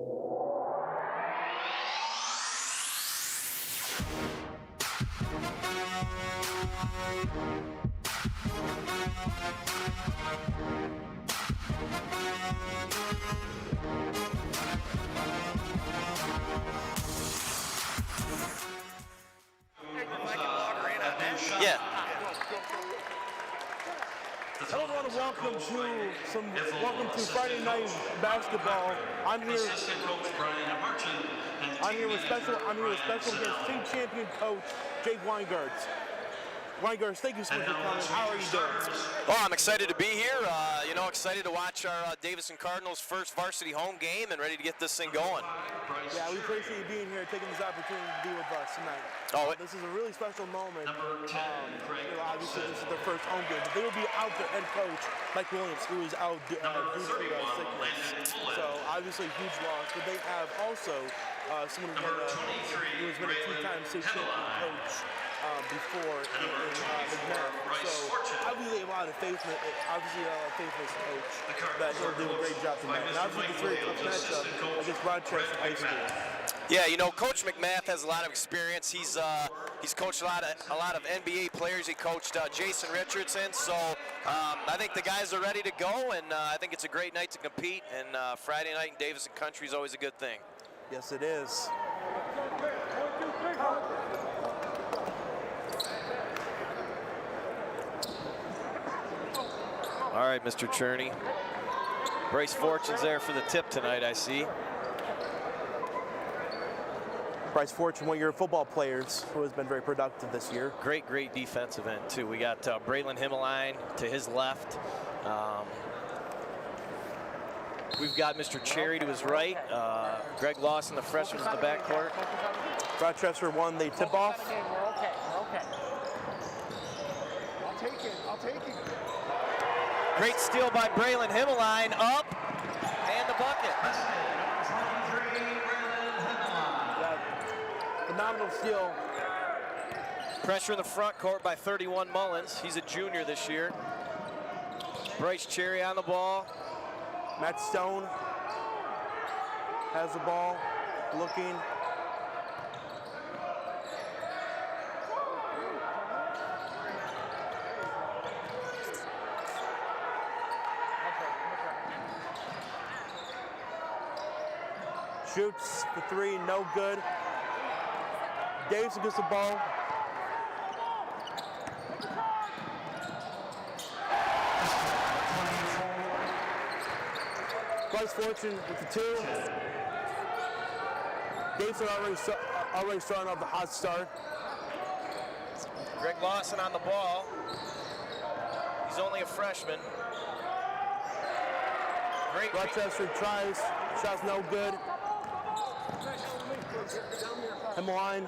Yeah. Hello everyone, welcome to Friday night basketball. I'm here with special guest, team champion coach Jake Weingartz. Weingartz, thank you so much for coming. How are you doing? Oh, I'm excited to be here. Excited to watch our Davison Cardinals' first varsity home game and ready to get this thing going. Yeah, we appreciate you being here, taking this opportunity to be with us tonight. This is a really special moment. Obviously, this is their first home game. They will be out their head coach, Mike Williams, who is out due to sickness. So obviously a huge loss. But they have also someone who has been a two-time state champion coach before in McMahon. So obviously a lot of faith in this coach that he'll do a great job tonight. And obviously it's a very tough matchup against Rochester High School. Yeah, Coach McMath has a lot of experience. He's coached a lot of NBA players. He coached Jason Richardson. So I think the guys are ready to go, and I think it's a great night to compete. And Friday night in Davison Country is always a good thing. Yes, it is. All right, Mr. Cherney. Bryce Fortune's there for the tip tonight, I see. Bryce Fortune, one of your football players who has been very productive this year. Great defensive end, too. We got Braylon Himmeline to his left. We've got Mr. Cherry to his right. Greg Lawson, the freshman, in the backcourt. Rochester won the tip-off. We're okay. I'll take it. Great steal by Braylon Himmeline, up, and the bucket. Phenomenal steal. Pressure in the front court by 31 Mullins. He's a junior this year. Bryce Cherry on the ball. Matt Stone has the ball, looking. Shoots the three, no good. Davison gets the ball. Bryce Fortune with the two. Davison already starting off the hot start. Greg Lawson on the ball. He's only a freshman. Great. Rochester tries, shot's no good. Himmeline.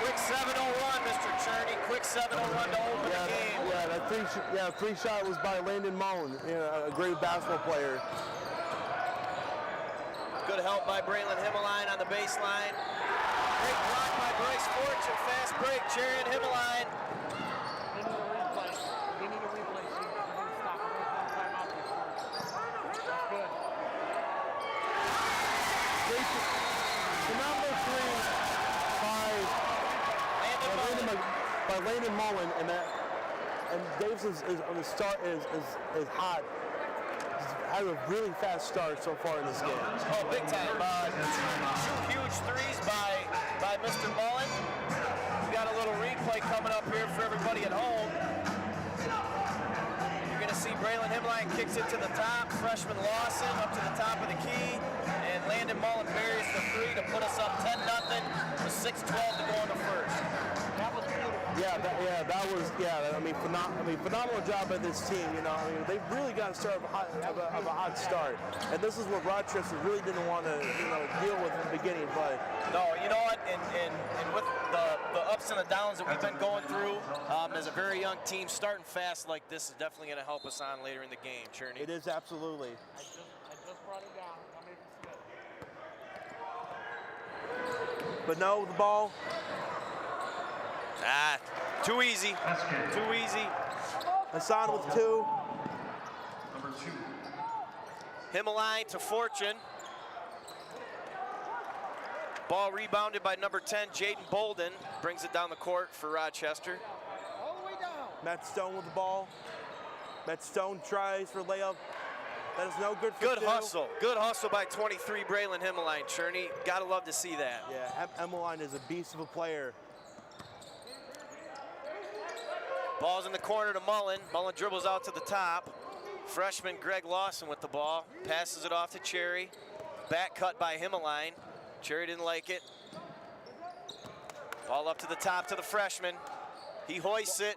Quick 7:01, Mr. Cherney. Quick 7:01 to open the game. Yeah, that three shot was by Landon Mullen, a great basketball player. Good help by Braylon Himmeline on the baseline. Great block by Bryce Fortune. Fast break, Cherry and Himmeline. They need a replay. Stop. Timeout. That's good. Phenomenal three by Landon Mullen, and Davison is on the start is hot. He's had a really fast start so far in this game. Oh, big time! Two huge threes by Mr. Mullen. We got a little replay coming up here for everybody at home. You're going to see Braylon Himmeline kicks it to the top. Freshman Lawson up to the top of the key. And Landon Mullen buries the three to put us up 10-0 with 6:12 to go in the first. That was beautiful. Phenomenal job by this team. They really got to start of a hot start, and this is what Rochester really didn't want to, deal with in the beginning. But no, you know what? And with the ups and the downs that we've been going through as a very young team, starting fast like this is definitely going to help us on later in the game, Cherney. It is absolutely. I just brought it down. I'm making it. But no, the ball. Too easy. Too easy. Hassan with two. Number 2. Himmeline to Fortune. Ball rebounded by number 10, Jaden Bolden. Brings it down the court for Rochester. All the way down. Matt Stone with the ball. Matt Stone tries for layup. That is no good for Good two. hustle. Good hustle by 23, Braylon Himmeline, Cherney. Gotta love to see that. Yeah, Himmeline is a beast of a player. Ball's in the corner to Mullen. Mullen dribbles out to the top. Freshman Greg Lawson with the ball. Passes it off to Cherry. Back cut by Himmeline. Cherry didn't like it. Ball up to the top to the freshman. He hoists it.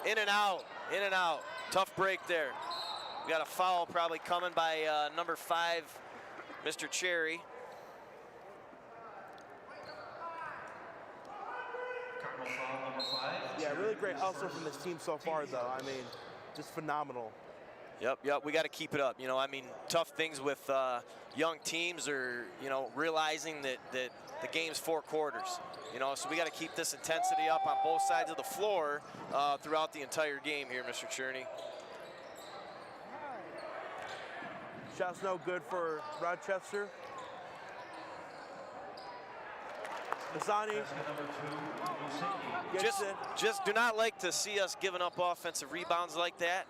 In and out. In and out. Tough break there. We got a foul probably coming by number 5, Mr. Cherry. Yeah, really great hustle from this team so far, though. I mean, just phenomenal. Yep, we got to keep it up. You know, I mean, tough things with young teams are, you know, realizing that the game's 4 quarters. You know, so we got to keep this intensity up on both sides of the floor throughout the entire game here, Mr. Cherney. Shot's no good for Rochester. Masani gets it. Just do not like to see us giving up offensive rebounds like that.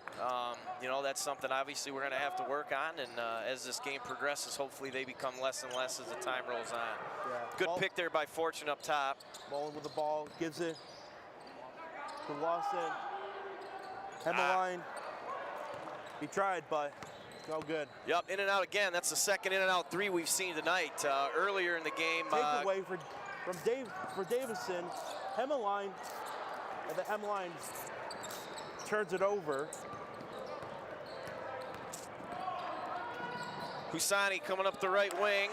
You know, that's something obviously we're going to have to work on, and as this game progresses, hopefully they become less and less as the time rolls on. Yeah. Good pick there by Fortune up top. Mullen with the ball, gives it to Lawson. Hemmeline. He tried, but no good. Yep, in and out again. That's the second in and out 3 we've seen tonight. Earlier in the game. Take away for Davison. Hemmeline, and the Hemmeline turns it over. Husani coming up the right wing.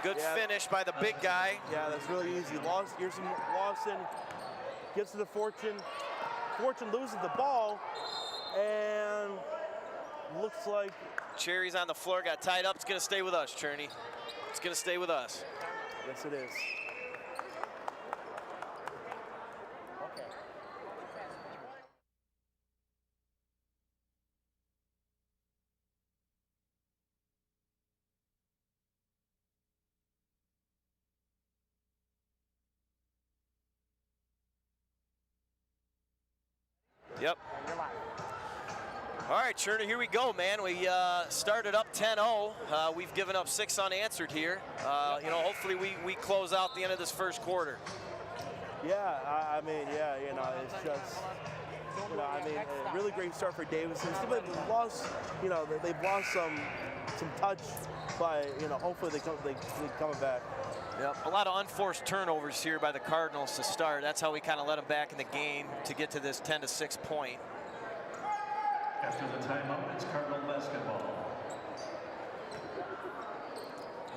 Good finish by the big guy. Yeah, that's really easy. Here's some Lawson, gives it to Fortune. Fortune loses the ball, and looks like Cherry's on the floor, got tied up. It's going to stay with us, Cherney. It's going to stay with us. Yes, it is. Okay. Yep. You're live. All right, Cherney, here we go, man. We started up 10-0. We've given up 6 unanswered here. You know, hopefully we close out the end of this first quarter. Yeah, I mean, yeah, you know, it's just, you know, I mean, a really great start for Davison. It seems like they've lost, you know, they've lost some touch, but, you know, hopefully they coming back. Yep, a lot of unforced turnovers here by the Cardinals to start. That's how we kind of let them back in the game to get to this 10-6 point. After the timeout, it's Cardinal basketball.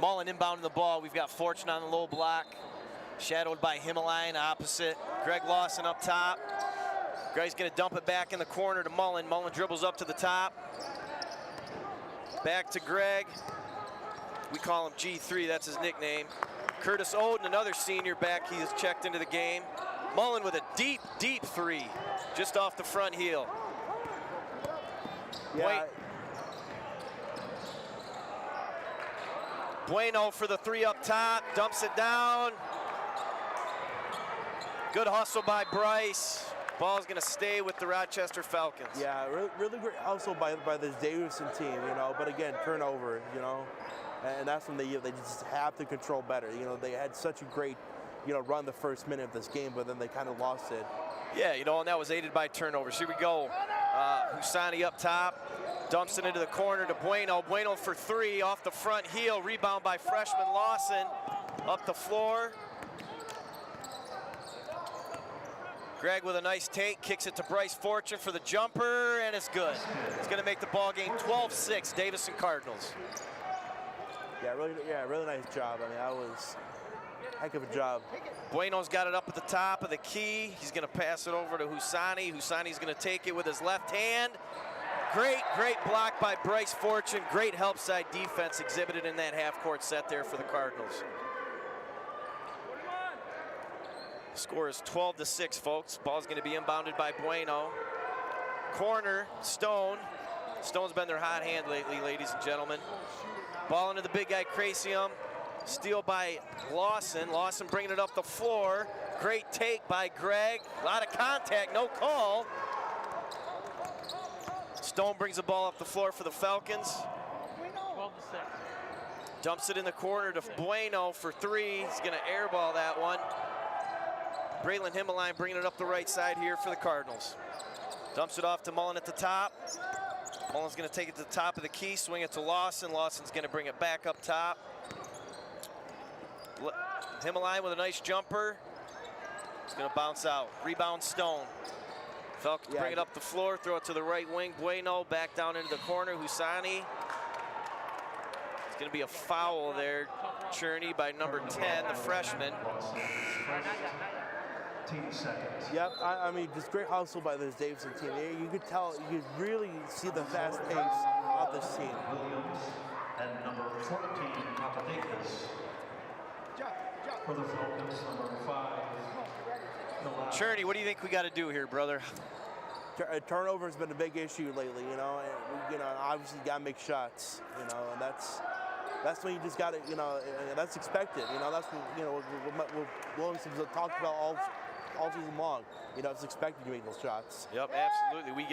Mullen inbounding the ball. We've got Fortune on the low block, shadowed by Himmeline opposite. Greg Lawson up top. Greg's going to dump it back in the corner to Mullen. Mullen dribbles up to the top. Back to Greg. We call him G3, that's his nickname. Curtis Oden, another senior back. He has checked into the game. Mullen with a deep, deep 3, just off the front heel. Yeah. Bueno for the 3 up top, dumps it down. Good hustle by Bryce. Ball's gonna stay with the Rochester Falcons. Yeah, really great hustle by this Davison team, you know, but again, turnover, you know, and that's when they just have to control better. You know, they had such a great, you know, run the first minute of this game, but then they kind of lost it. Yeah, you know, and that was aided by turnovers. Here we go. Husani up top, dumps it into the corner to Bueno. Bueno for 3 off the front heel. Rebound by freshman Lawson. Up the floor. Greg with a nice take, kicks it to Bryce Fortune for the jumper, and it's good. It's going to make the ball game 12-6, Davison Cardinals. Yeah, really nice job. I mean, that was a heck of a job. Bueno's got it up at the top of the key. He's going to pass it over to Husani. Husani's going to take it with his left hand. Great block by Bryce Fortune. Great help side defense exhibited in that half-court set there for the Cardinals. Score is 12-6, folks. Ball's going to be inbounded by Bueno. Corner, Stone. Stone's been their hot hand lately, ladies and gentlemen. Ball into the big guy, Crasium. Steal by Lawson. Lawson bringing it up the floor. Great take by Greg. A lot of contact, no call. Stone brings the ball up the floor for the Falcons. 12 to 6. Dumps it in the corner to Bueno for three. He's gonna airball that one. Braylon Himmeline bringing it up the right side here for the Cardinals. Dumps it off to Mullen at the top. Mullen's gonna take it to the top of the key, swing it to Lawson. Lawson's gonna bring it back up top. Himmeline with a nice jumper. It's gonna bounce out. Rebound Stone. Falcons bring it up the floor, throw it to the right wing. Bueno back down into the corner. Husani. It's gonna be a foul there, Cherney, by number 10, the freshman. 15 seconds. Yep, I mean, just great hustle by this Davidson team. You could tell, you could really see the fast pace of this team. Williams and number 14, Papadakis. For the Falcons, number 5. Cherney, what do you think we got to do here, brother? Turnover has been a big issue lately, you know. And, obviously got to make shots, and that's when you just got to, that's expected. That's what Williams has talked about all season long. It's expected to make those shots. Yep, absolutely. We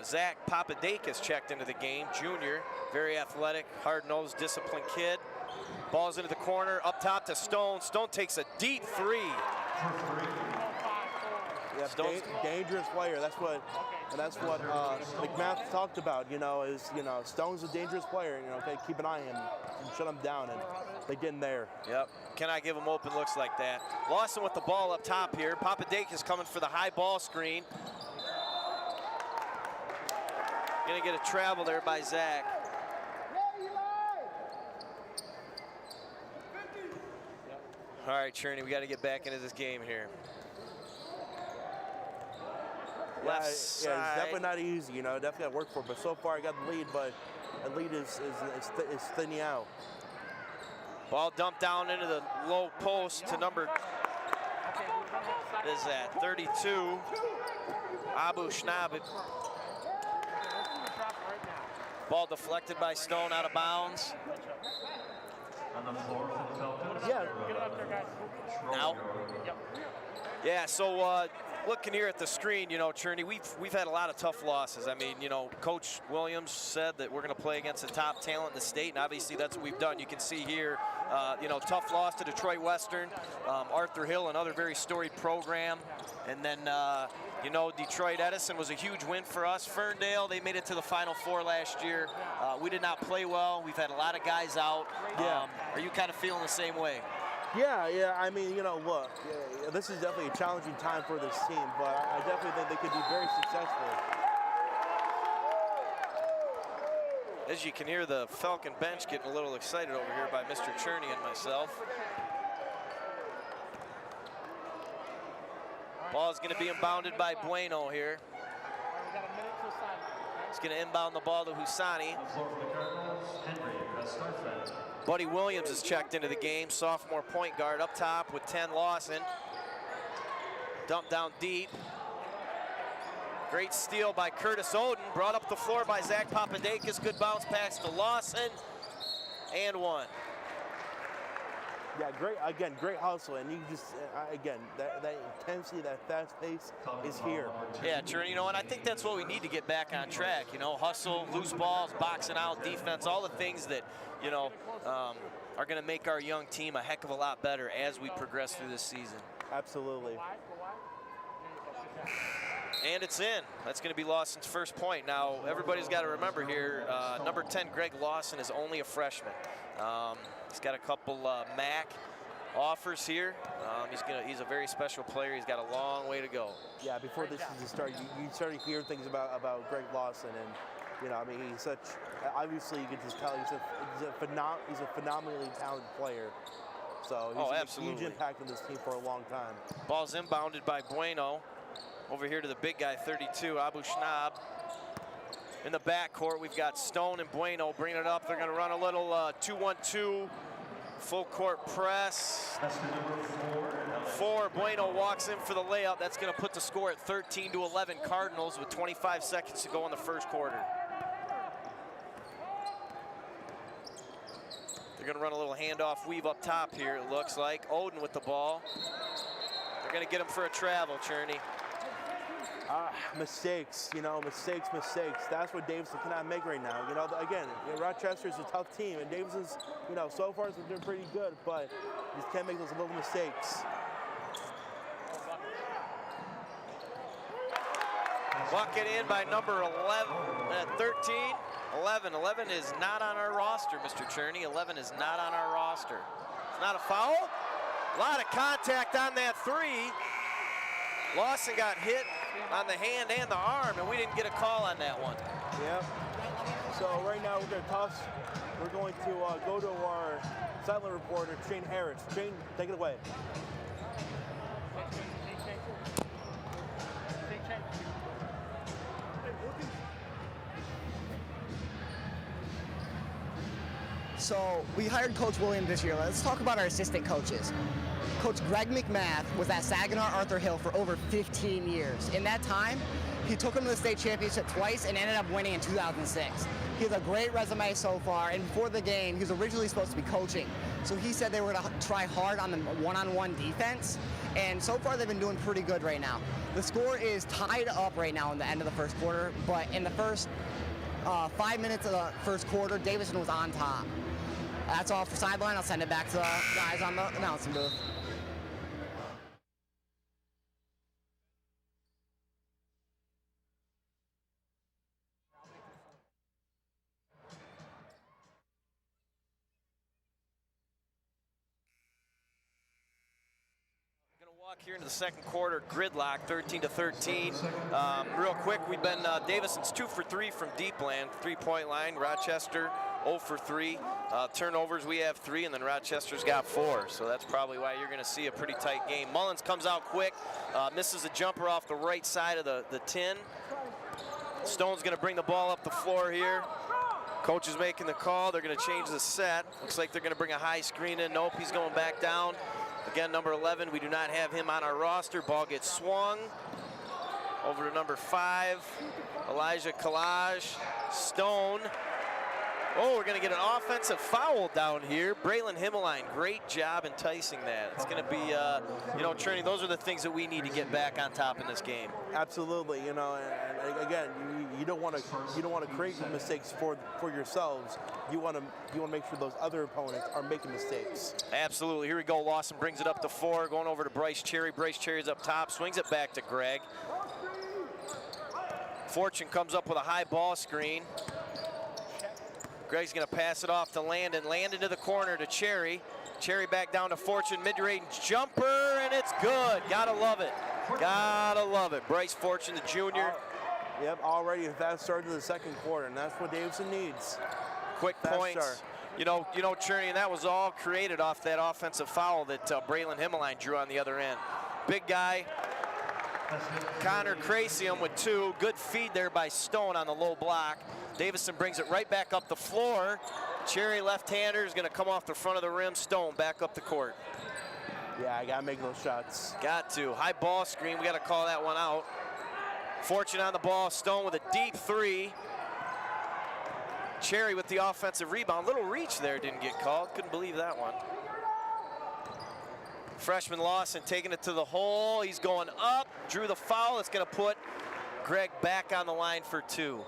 Zach Papadakis checked into the game, junior, very athletic, hard-nosed, disciplined kid. Ball's into the corner, up top to Stone. Stone takes a deep three. Yeah, dangerous player. That's what McMath talked about. Stone's a dangerous player. Okay, keep an eye on him and shut him down, and they get in there. Yep, cannot give him open looks like that. Lawson with the ball up top here. Papadakis coming for the high ball screen. Gonna get a travel there by Zach. All right, Cherney, we got to get back into this game here. Left side. Yeah, it's definitely not easy, definitely got to work for it. But so far I got the lead, but the lead is thinning out. Ball dumped down into the low post to number, what is that, 32, Abu Schnab. Ball deflected by Stone, out of bounds. On the floor for the Falcons. Yeah. Now? Yeah, so looking here at the screen, Cherney, we've had a lot of tough losses. I mean, Coach Williams said that we're going to play against the top talent in the state, and obviously that's what we've done. You can see here, tough loss to Detroit Western, Arthur Hill, another very storied program, and then, Detroit Edison was a huge win for us. Ferndale, they made it to the Final Four last year. We did not play well. We've had a lot of guys out. Yeah. Are you kind of feeling the same way? Yeah. I mean, look, this is definitely a challenging time for this team, but I definitely think they could be very successful. As you can hear, the Falcon bench getting a little excited over here by Mr. Cherney and myself. Ball is going to be inbounded by Bueno here. He's going to inbound the ball to Husani. Buddy Williams is checked into the game, sophomore point guard up top with 10, Lawson. Dumped down deep. Great steal by Curtis Oden, brought up the floor by Zach Papadakis. Good bounce pass to Lawson, and one. Yeah, great hustle, and you just, again, that intensity, that fast pace is here. Yeah, Cherney, and I think that's what we need to get back on track. Hustle, loose balls, boxing out, defense, all the things that, are going to make our young team a heck of a lot better as we progress through this season. Absolutely. And it's in. That's going to be Lawson's first point. Now, everybody's got to remember here, number 10, Greg Lawson, is only a freshman. He's got a couple MAC offers here. He's a very special player. He's got a long way to go. Yeah, before this season started, you started to hear things about Greg Lawson, and he's such. Obviously, you can just tell he's a phenomenally talented player. So he's a huge impact on this team for a long time. Ball's inbounded by Bueno. Over here to the big guy, 32, Abu Schnab. In the backcourt, we've got Stone and Bueno bringing it up. They're going to run a little 2-1-2 full court press. That's the number 4. Bueno walks in for the layup. That's going to put the score at 13-11 Cardinals with 25 seconds to go in the first quarter. They're gonna run a little handoff weave up top here, it looks like. Oden with the ball. They're gonna get him for a travel, Cherney. Mistakes, you know, mistakes. That's what Davidson cannot make right now. You know, again, Rochester is a tough team, and Davidson's, you know, so far they're doing pretty good, but you just can't make those little mistakes. Bucket in by number 13. 11 is not on our roster, Mr. Cherney. 11 is not on our roster. It's not a foul. A lot of contact on that three. Lawson got hit on the hand and the arm, and we didn't get a call on that one. Yep. So right now we're going to toss. We're going to go to our sideline reporter, Shane Harris. Shane, take it away. So we hired Coach Williams this year. Let's talk about our assistant coaches. Coach Greg McMath was at Saginaw Arthur Hill for over 15 years. In that time, he took him to the state championship twice and ended up winning in 2006. He has a great resume so far, and before the game, he was originally supposed to be coaching. So he said they were going to try hard on the one-on-one defense, and so far they've been doing pretty good right now. The score is tied up right now in the end of the first quarter, but in the first 5 minutes of the first quarter, Davidson was on top. That's all for sideline. I'll send it back to the guys on the announcing booth. Walk here into the second quarter, gridlock, 13-13. Real quick, we've been Davison's 2 for 3 from deep land, 3-point line. Rochester 0 for 3. Turnovers, we have 3, and then Rochester's got 4. So that's probably why you're going to see a pretty tight game. Mullins comes out quick, misses a jumper off the right side of the 10. Stone's going to bring the ball up the floor here. Coach is making the call. They're going to change the set. Looks like they're going to bring a high screen in. Nope, he's going back down. Again, number 11, we do not have him on our roster. Ball gets swung over to number 5, Elijah Collage. Stone. Oh, we're going to get an offensive foul down here. Braylon Himmeline, great job enticing that. It's going to be, you know, Cherney, those are the things that we need to get back on top in this game. Absolutely, you know, and again, you don't want to create mistakes for yourselves. You want to make sure those other opponents are making mistakes. Absolutely. Here we go. Lawson brings it up to 4, going over to Bryce Cherry. Bryce Cherry's up top, swings it back to Greg. Fortune comes up with a high ball screen. Greg's going to pass it off to Landon. Landon to the corner to Cherry. Cherry back down to Fortune. Mid-range jumper, and it's good. Gotta love it. Gotta love it. Bryce Fortune, the junior. Yep, already a fast start to the second quarter, and that's what Davidson needs. Quick points. You know, Cherney, and that was all created off that offensive foul that Braylon Himmeline drew on the other end. Big guy. Connor Crasium with 2. Good feed there by Stone on the low block. Davison brings it right back up the floor. Cherry left-hander is going to come off the front of the rim. Stone back up the court. Yeah, I got to make those shots. Got to. High ball screen. We got to call that one out. Fortune on the ball. Stone with a deep 3. Cherry with the offensive rebound. Little reach there, didn't get called. Couldn't believe that one. Freshman Lawson taking it to the hole. He's going up. Drew the foul. It's going to put Greg back on the line for 2.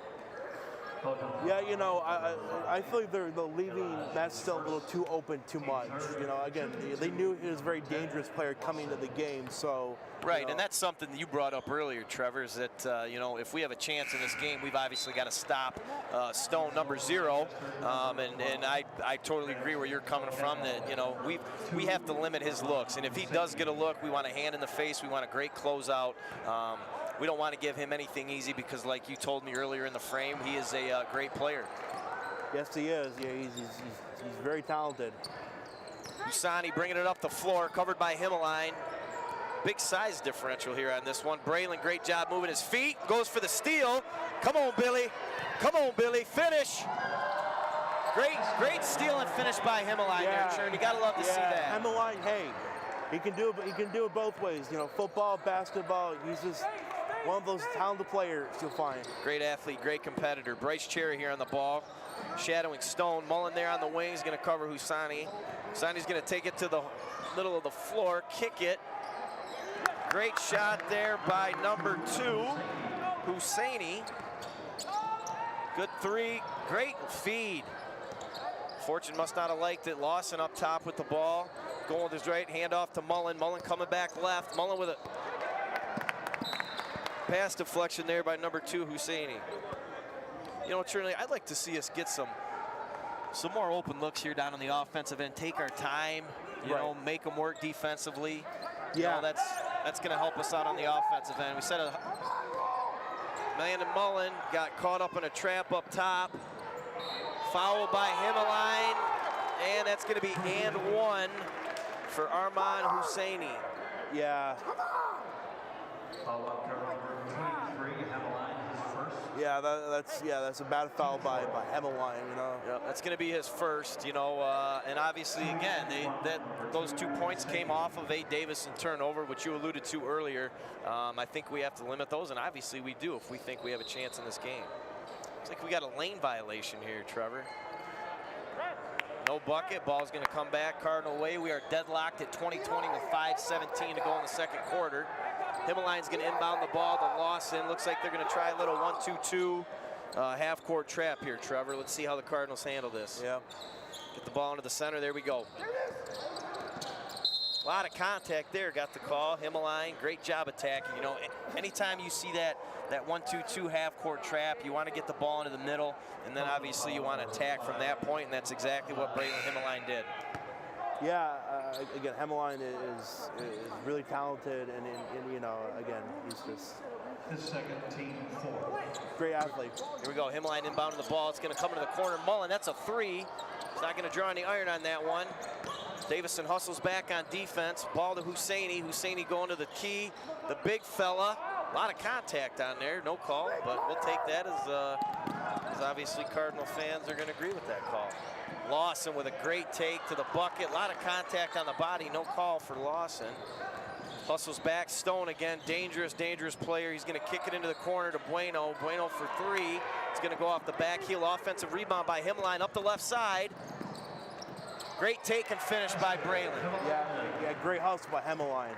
Yeah, you know, I feel like they're leaving that still a little too open too much. You know, again, they knew he was a very dangerous player coming into the game, so. Right, and that's something that you brought up earlier, Trevor, is that, you know, if we have a chance in this game, we've obviously got to stop Stone, number 0. And I totally agree where you're coming from, that, you know, we have to limit his looks. And if he does get a look, we want a hand in the face. We want a great closeout. We don't want to give him anything easy because, like you told me earlier in the frame, he is a great player. Yes, he is. Yeah, he's very talented. Usani bringing it up the floor, covered by Himmeline. Big size differential here on this one. Braylon, great job moving his feet. Goes for the steal. Come on, Billy. Come on, Billy. Finish. Great steal and finish by Himmeline there, Chern. You gotta love to see that. Himmeline, hey, he can do it both ways. You know, football, basketball. He's just one of those talented players you'll find. Great athlete, great competitor. Bryce Cherry here on the ball. shadowing Stone. Mullen there on the wing is going to cover Husani. Husani's going to take it to the middle of the floor, kick it. Great shot there by number 2, Husseini. Good three, great feed. Fortune must not have liked it. Lawson up top with the ball. Going with his right, hand off to Mullen. Mullen coming back left. Mullen with a pass deflection there by number 2, Husseini. You know, Trinity, I'd like to see us get some more open looks here down on the offensive end. Take our time, you know, make them work defensively. Yeah. You know, that's going to help us out on the offensive end. We said Landon Mullen got caught up in a trap up top. Foul by Himmeline, and that's going to be and 1 for Arman Husseini. Yeah. Foul on card number 23, Hemmeline, his first. Yeah, that's a bad foul by Hemmeline, you know. Yep, that's going to be his first, you know, and obviously, again, those 2 points came off of a Davison turnover, which you alluded to earlier. I think we have to limit those, and obviously we do if we think we have a chance in this game. Looks like we got a lane violation here, Trevor. No bucket, ball's going to come back Cardinal way. We are deadlocked at 20-20 with 5:17 to go in the second quarter. Himmeline's going to inbound the ball to Lawson. Looks like they're going to try a little 1-2-2 half-court trap here, Trevor. Let's see how the Cardinals handle this. Yeah. Get the ball into the center. There we go. A lot of contact there. Got the call. Himmeline, great job attacking. You know, anytime you see that 1-2-2 half-court trap, you want to get the ball into the middle, and then obviously you want to attack from that point, and that's exactly what Braylon Himmeline did. Yeah, again, Hemmeline is really talented, and you know, again, he's just His second, team 4. great athlete. Here we go. Himmeline inbounding the ball. It's going to come into the corner. Mullen, that's a 3. He's not going to draw any iron on that one. Davison hustles back on defense. Ball to Husseini. Husseini going to the key. The big fella. A lot of contact on there. No call, but we'll take that as obviously Cardinal fans are going to agree with that call. Lawson with a great take to the bucket. A lot of contact on the body. No call for Lawson. Hustles back. Stone again. Dangerous, dangerous player. He's going to kick it into the corner to Bueno. Bueno for 3. It's going to go off the back heel. Offensive rebound by Himmeline up the left side. Great take and finish by Braylon. Yeah, great hustle by Hemmeline.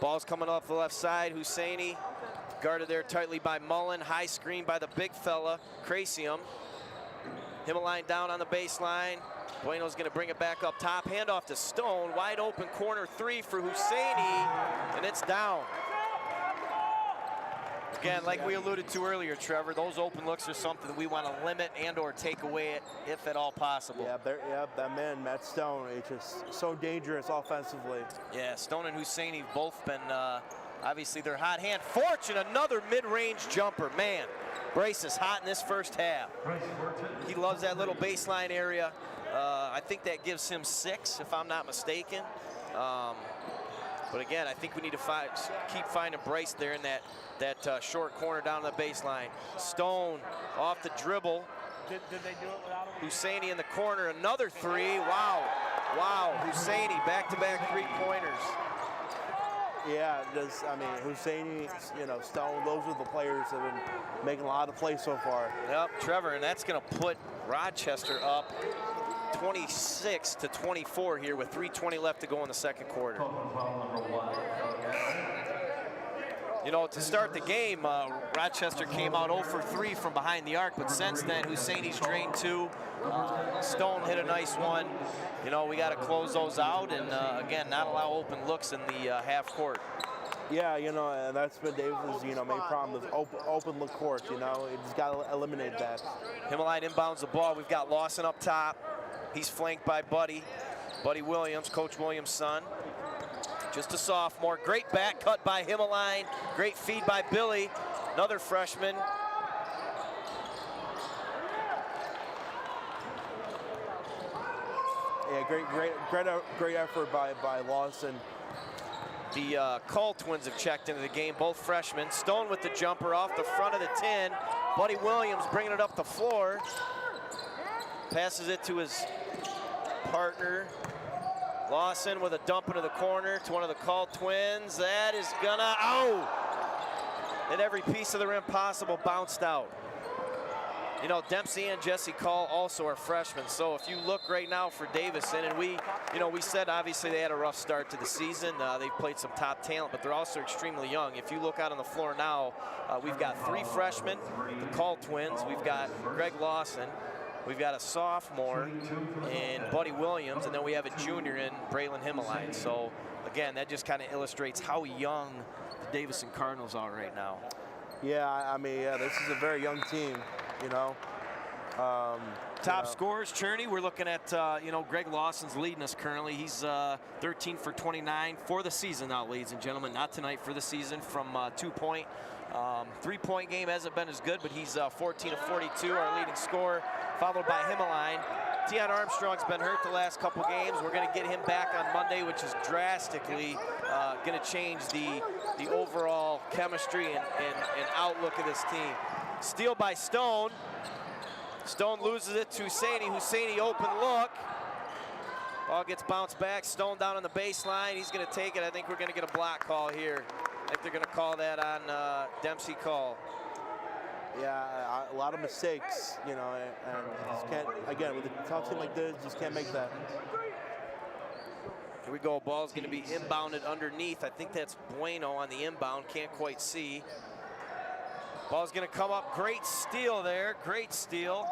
Ball's coming off the left side. Husseini guarded there tightly by Mullen. High screen by the big fella, Crasium. Himmeline down on the baseline. Bueno's going to bring it back up top. Handoff to Stone. Wide open corner 3 for Husseini, and it's down. Again, like we alluded to earlier, Trevor, those open looks are something that we want to limit and or take away if at all possible. Yeah, that man, Matt Stone, is just so dangerous offensively. Yeah, Stone and Husseini have both been, obviously, their hot hand. Fortune, another mid-range jumper. Man, Bryce is hot in this first half. He loves that little baseline area. I think that gives him 6, if I'm not mistaken. But again, I think we need to keep finding Bryce there in that short corner down the baseline. Stone off the dribble. Did they do it without him? Husseini in the corner, another 3. Wow. Husseini, back-to-back 3-pointers. Yeah, I mean, Husseini, you know, Stone, those are the players that have been making a lot of plays so far. Yep, Trevor, and that's going to put Rochester up 26-24 here with 3:20 left to go in the second quarter. You know, to start the game, Rochester came out 0 for 3 from behind the arc, but since then, Husseini's drained 2. Stone hit a nice one. You know, we got to close those out and, again, not allow open looks in the half court. Yeah, you know, and that's been Davis's, you know, main problem is open look court, you know. He's got to eliminate that. Himmeline inbounds the ball. We've got Lawson up top. He's flanked by Buddy Williams, Coach Williams' son. Just a sophomore. Great back cut by Himmeline. Great feed by Billy, another freshman. Yeah, great effort by Lawson. The Cull twins have checked into the game, both freshmen. Stone with the jumper off the front of the 10. Buddy Williams bringing it up the floor. Passes it to his partner. Lawson with a dump into the corner to one of the Cull twins. That is gonna, and every piece of the rim possible bounced out. You know, Dempsey and Jesse Call also are freshmen. So if you look right now for Davison, and we said obviously they had a rough start to the season. They've played some top talent, but they're also extremely young. If you look out on the floor now, we've got 3 freshmen, the Call twins. We've got Greg Lawson. We've got a sophomore in Buddy Williams, and then we have a junior in Braylon Himmeline. So again, that just kind of illustrates how young the Davison Cardinals are right now. Yeah, I mean, yeah, this is a very young team, you know. Top scorers, Cherney, we're looking at, you know, Greg Lawson's leading us currently. He's 13 for 29 for the season now, ladies and gentlemen. Not tonight, for the season from 2-point. 3-point game hasn't been as good, but he's 14 of 42, our leading scorer, followed by Himmeline. Tion Armstrong's been hurt the last couple games. We're going to get him back on Monday, which is drastically going to change the overall chemistry and outlook of this team. Steal by Stone. Stone loses it to Husseini. Husseini open look. Ball gets bounced back. Stone down on the baseline. He's going to take it. I think we're going to get a block call here. I think they're going to call that on Dempsey Call. Yeah, a lot of mistakes, you know, and just can't, again, with a tough team like this, just can't make that. Here we go. Ball's going to be inbounded underneath. I think that's Bueno on the inbound. Can't quite see. Ball's going to come up. Great steal there. Great steal.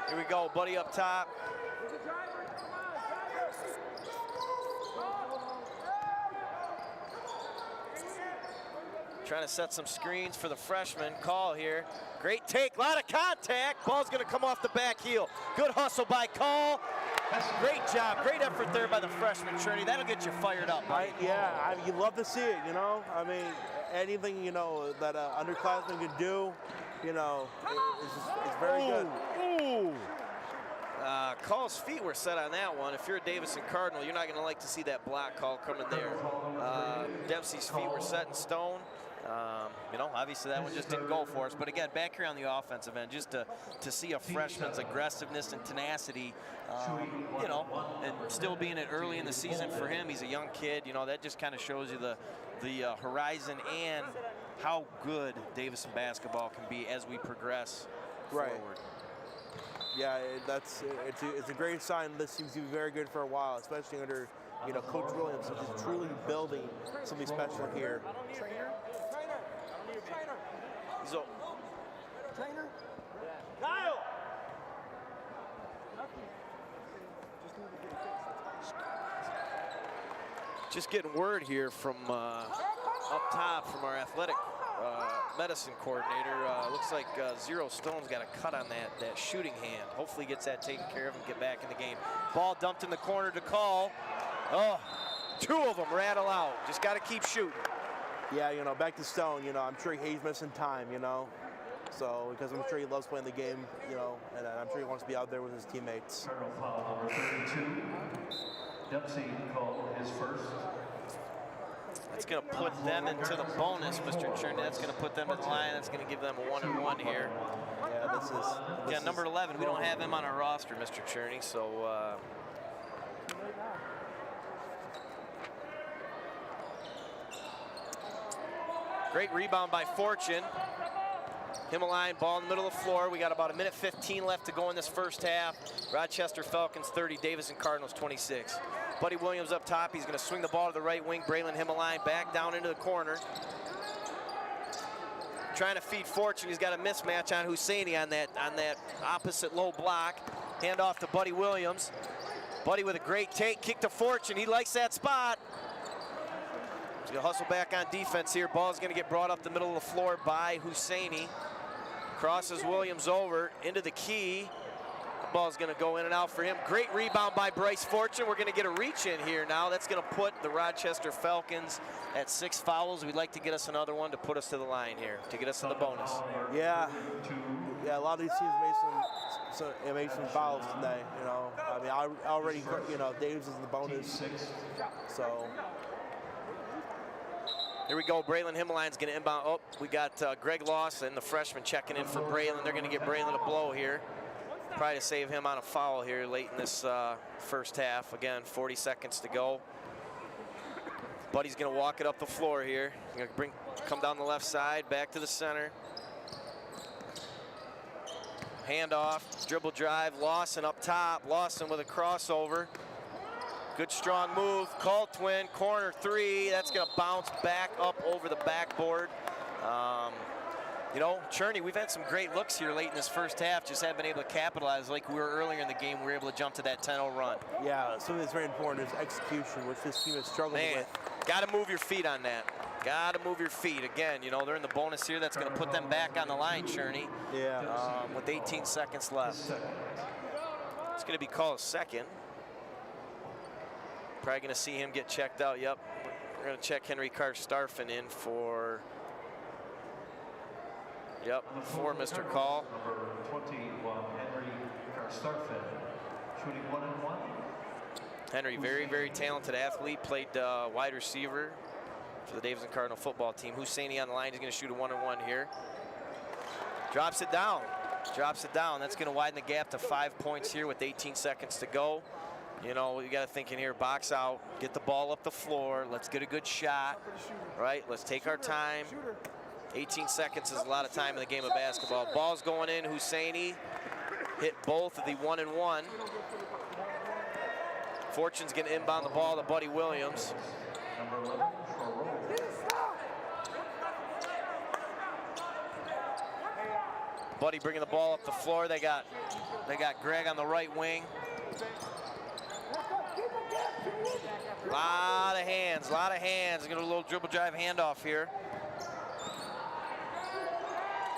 Here we go. Buddy up top. Trying to set some screens for the freshman. Call here. Great take, a lot of contact. Ball's gonna come off the back heel. Good hustle by Call. Great job, great effort there by the freshman, Cherney. That'll get you fired up, right? You love to see it, you know? I mean, anything, you know, that underclassmen can do, you know, it's very good. Ooh. Call's feet were set on that one. If you're a Davison Cardinal, you're not gonna like to see that block call coming there. Dempsey's feet were set in stone. You know, obviously that one just didn't go for us. But again, back here on the offensive end, just to see a freshman's aggressiveness and tenacity, you know, and still being it early in the season for him. He's a young kid. You know, that just kind of shows you the horizon and how good Davison basketball can be as we progress forward. Yeah, it's a great sign. This seems to be very good for a while, especially under, you know, Coach Williams, who's just truly building something special here. So, Trainer? Kyle! Just getting word here from up top from our athletic medicine coordinator. Looks like Zero Stone's got a cut on that shooting hand. Hopefully gets that taken care of and get back in the game. Ball dumped in the corner to Call. Oh, 2 of them rattle out. Just got to keep shooting. Yeah, you know, back to Stone, you know, I'm sure he's missing time, you know. So, because I'm sure he loves playing the game, you know, and I'm sure he wants to be out there with his teammates. Cardinal foul number 32. Dempsey called his first. That's going to put them into the bonus, Mr. Cherney. That's going to put them in the line. That's going to give them a 1-and-1 here. Yeah, this is number 11. We don't have him on our roster, Mr. Cherney, so... Great rebound by Fortune. Himmeline, ball in the middle of the floor. We got about 1:15 left to go in this first half. Rochester Falcons 30, Davison Cardinals 26. Buddy Williams up top. He's going to swing the ball to the right wing. Braylon Himmeline back down into the corner. Trying to feed Fortune. He's got a mismatch on Husseini on that opposite low block. Hand off to Buddy Williams. Buddy with a great take. Kick to Fortune. He likes that spot. He's going to hustle back on defense here. Ball's going to get brought up the middle of the floor by Husseini. Crosses Williams over into the key. The ball's going to go in and out for him. Great rebound by Bryce Fortune. We're going to get a reach in here now. That's going to put the Rochester Falcons at 6 fouls. We'd like to get us another one to put us to the line here, to get us to the bonus. Yeah, a lot of these teams made some fouls today, you know. I mean, I already, you know, Davis is in the bonus, so... Here we go. Braylon Himmeline's going to inbound. Oh, we got Greg Lawson, the freshman, checking in for Braylon. They're going to get Braylon a blow here. Try to save him on a foul here late in this first half. Again, 40 seconds to go. Buddy's gonna walk it up the floor here. He's gonna come down the left side, back to the center. Handoff, dribble drive, Lawson up top. Lawson with a crossover. Good strong move, call twin, corner three. That's gonna bounce back up over the backboard. You know, Cherney, we've had some great looks here late in this first half, just haven't been able to capitalize like we were earlier in the game. We were able to jump to that 10-0 run. Yeah, something that's very important is execution, which this team has struggled with. Got to move your feet on that. Got to move your feet. Again, you know, they're in the bonus here. That's going to put them back on the line, Cherney. Yeah. With 18 seconds left. It's going to be called a second. Probably going to see him get checked out. Yep. We're going to check Henry Karstafen in for... Yep, for Mr. Call. Number 21, Henry Karstafen, shooting 1-1. Henry, very, very talented athlete, played wide receiver for the Davidson Cardinal football team. Husseini on the line, he's gonna shoot a 1-1 here. Drops it down, That's gonna widen the gap to 5 points here with 18 seconds to go. You know, you gotta think in here, box out, get the ball up the floor, let's get a good shot, right? Let's take our time. 18 seconds is a lot of time in the game of basketball. Ball's going in, Husseini hit both of the 1-1. Fortune's gonna inbound the ball to Buddy Williams. Number 11 for Roll. Buddy bringing the ball up the floor. They got Greg on the right wing. Lot of hands. Gonna do a little dribble drive handoff here.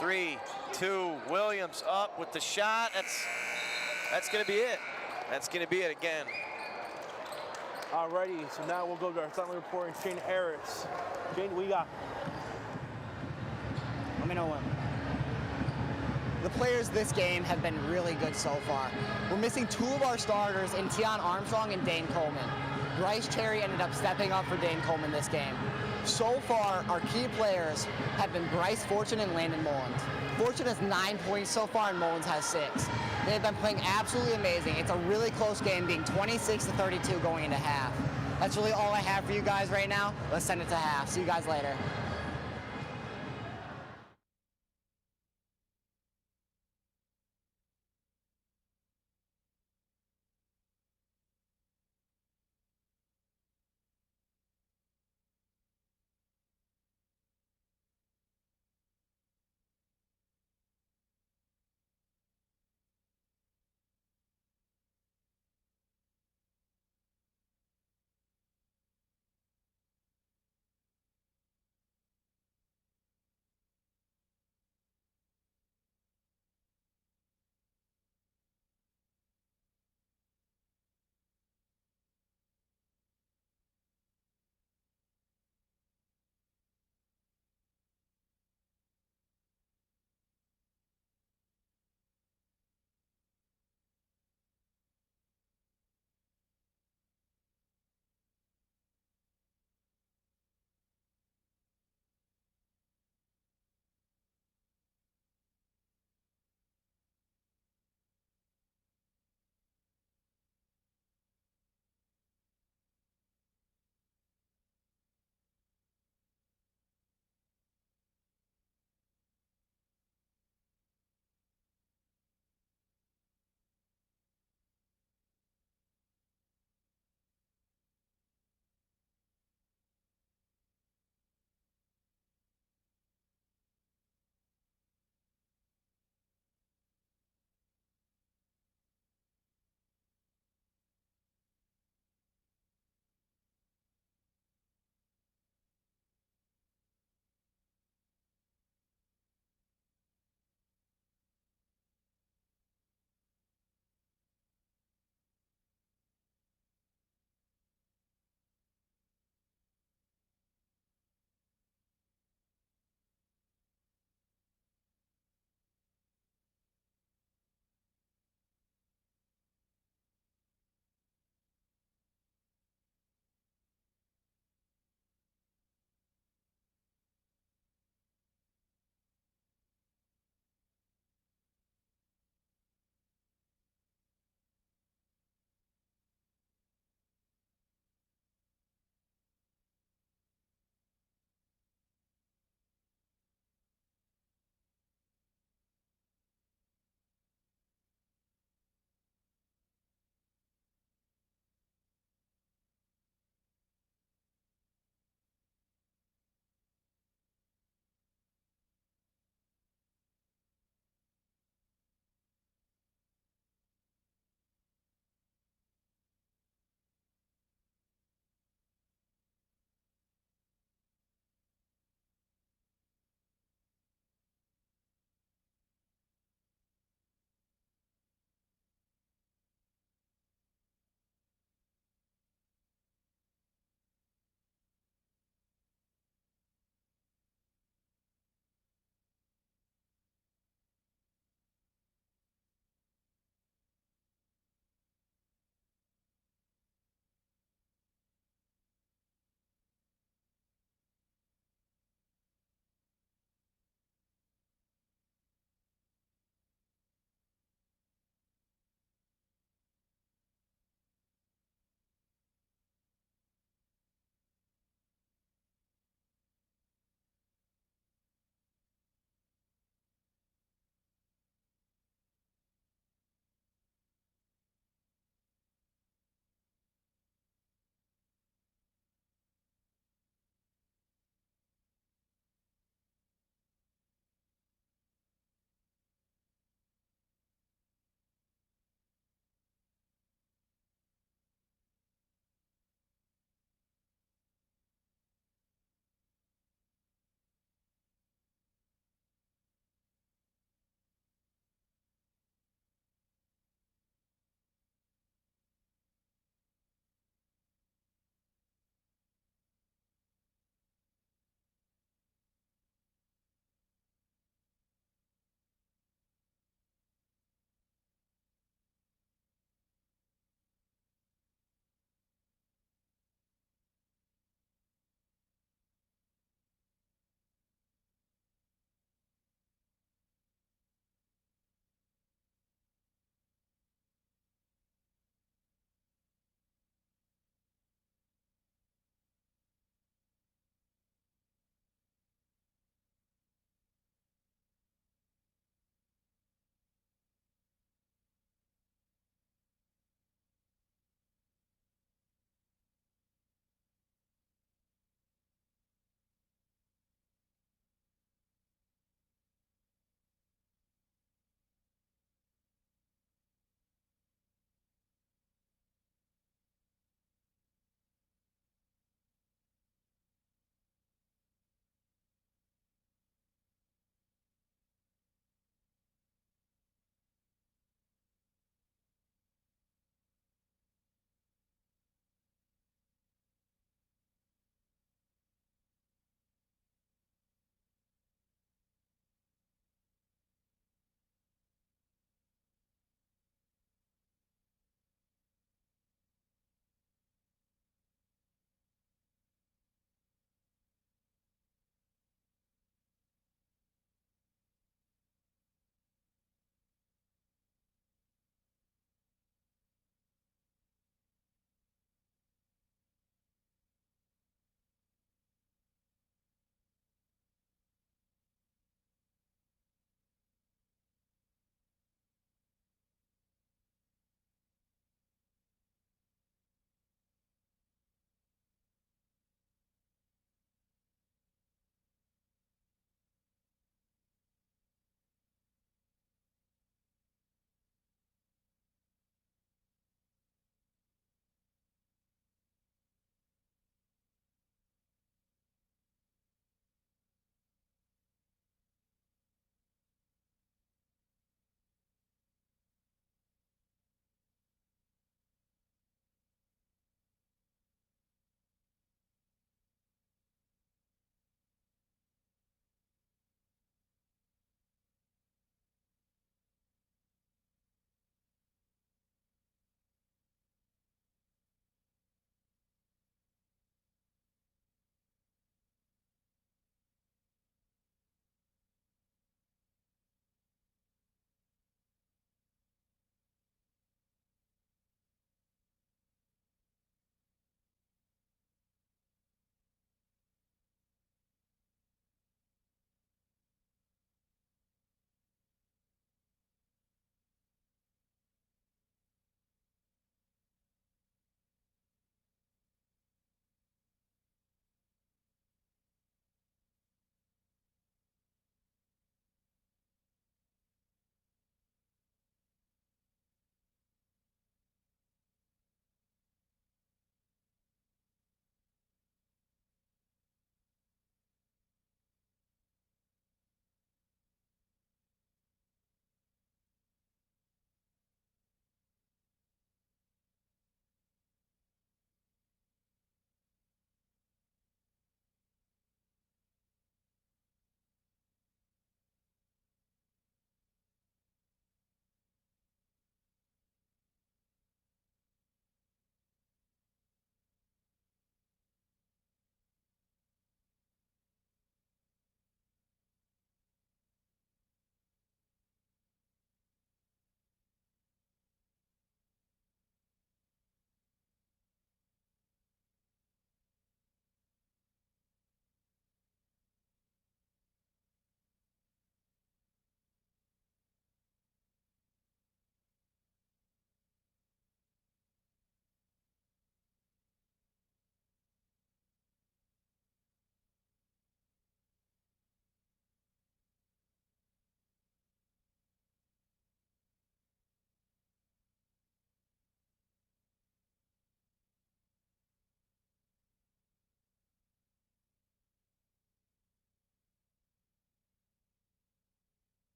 3, 2, Williams up with the shot. That's gonna be it. That's gonna be it again. Alrighty, so now we'll go to our Sunday reporting, Shane Harris. Shane, we got. Let me know when. The players this game have been really good so far. We're missing 2 of our starters in Tion Armstrong and Dane Coleman. Bryce Cherry ended up stepping up for Dane Coleman this game. So far, our key players have been Bryce Fortune and Landon Mullins. Fortune has 9 points so far and Mullins has 6. They've been playing absolutely amazing. It's a really close game, being 26-32 going into half. That's really all I have for you guys right now. Let's send it to half. See you guys later.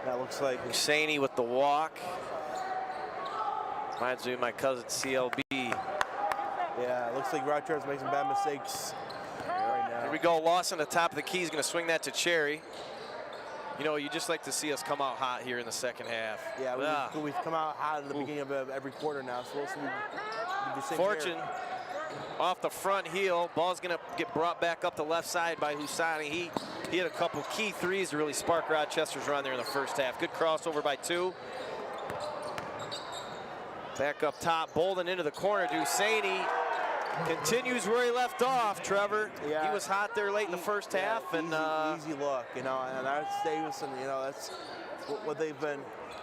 That looks like Husseini with the walk. Reminds me of my cousin CLB. Yeah, it looks like Rochester's making some bad mistakes right now. Here we go. Lawson at the top of the key. He's going to swing that to Cherry. You know, you just like to see us come out hot here in the second half. Yeah, we've come out hot at the beginning of every quarter now, so we'll see. Fortune off the front heel. Ball's going to get brought back up the left side by Husseini. He hit a couple key threes to really spark Rochester's run there in the first half. Good crossover by 2. Back up top, Bolden into the corner. Husseini continues where he left off, Trevor. Yeah. He was hot there late in the first half. And easy look, you know, and that's Davison, you know, that's what they've been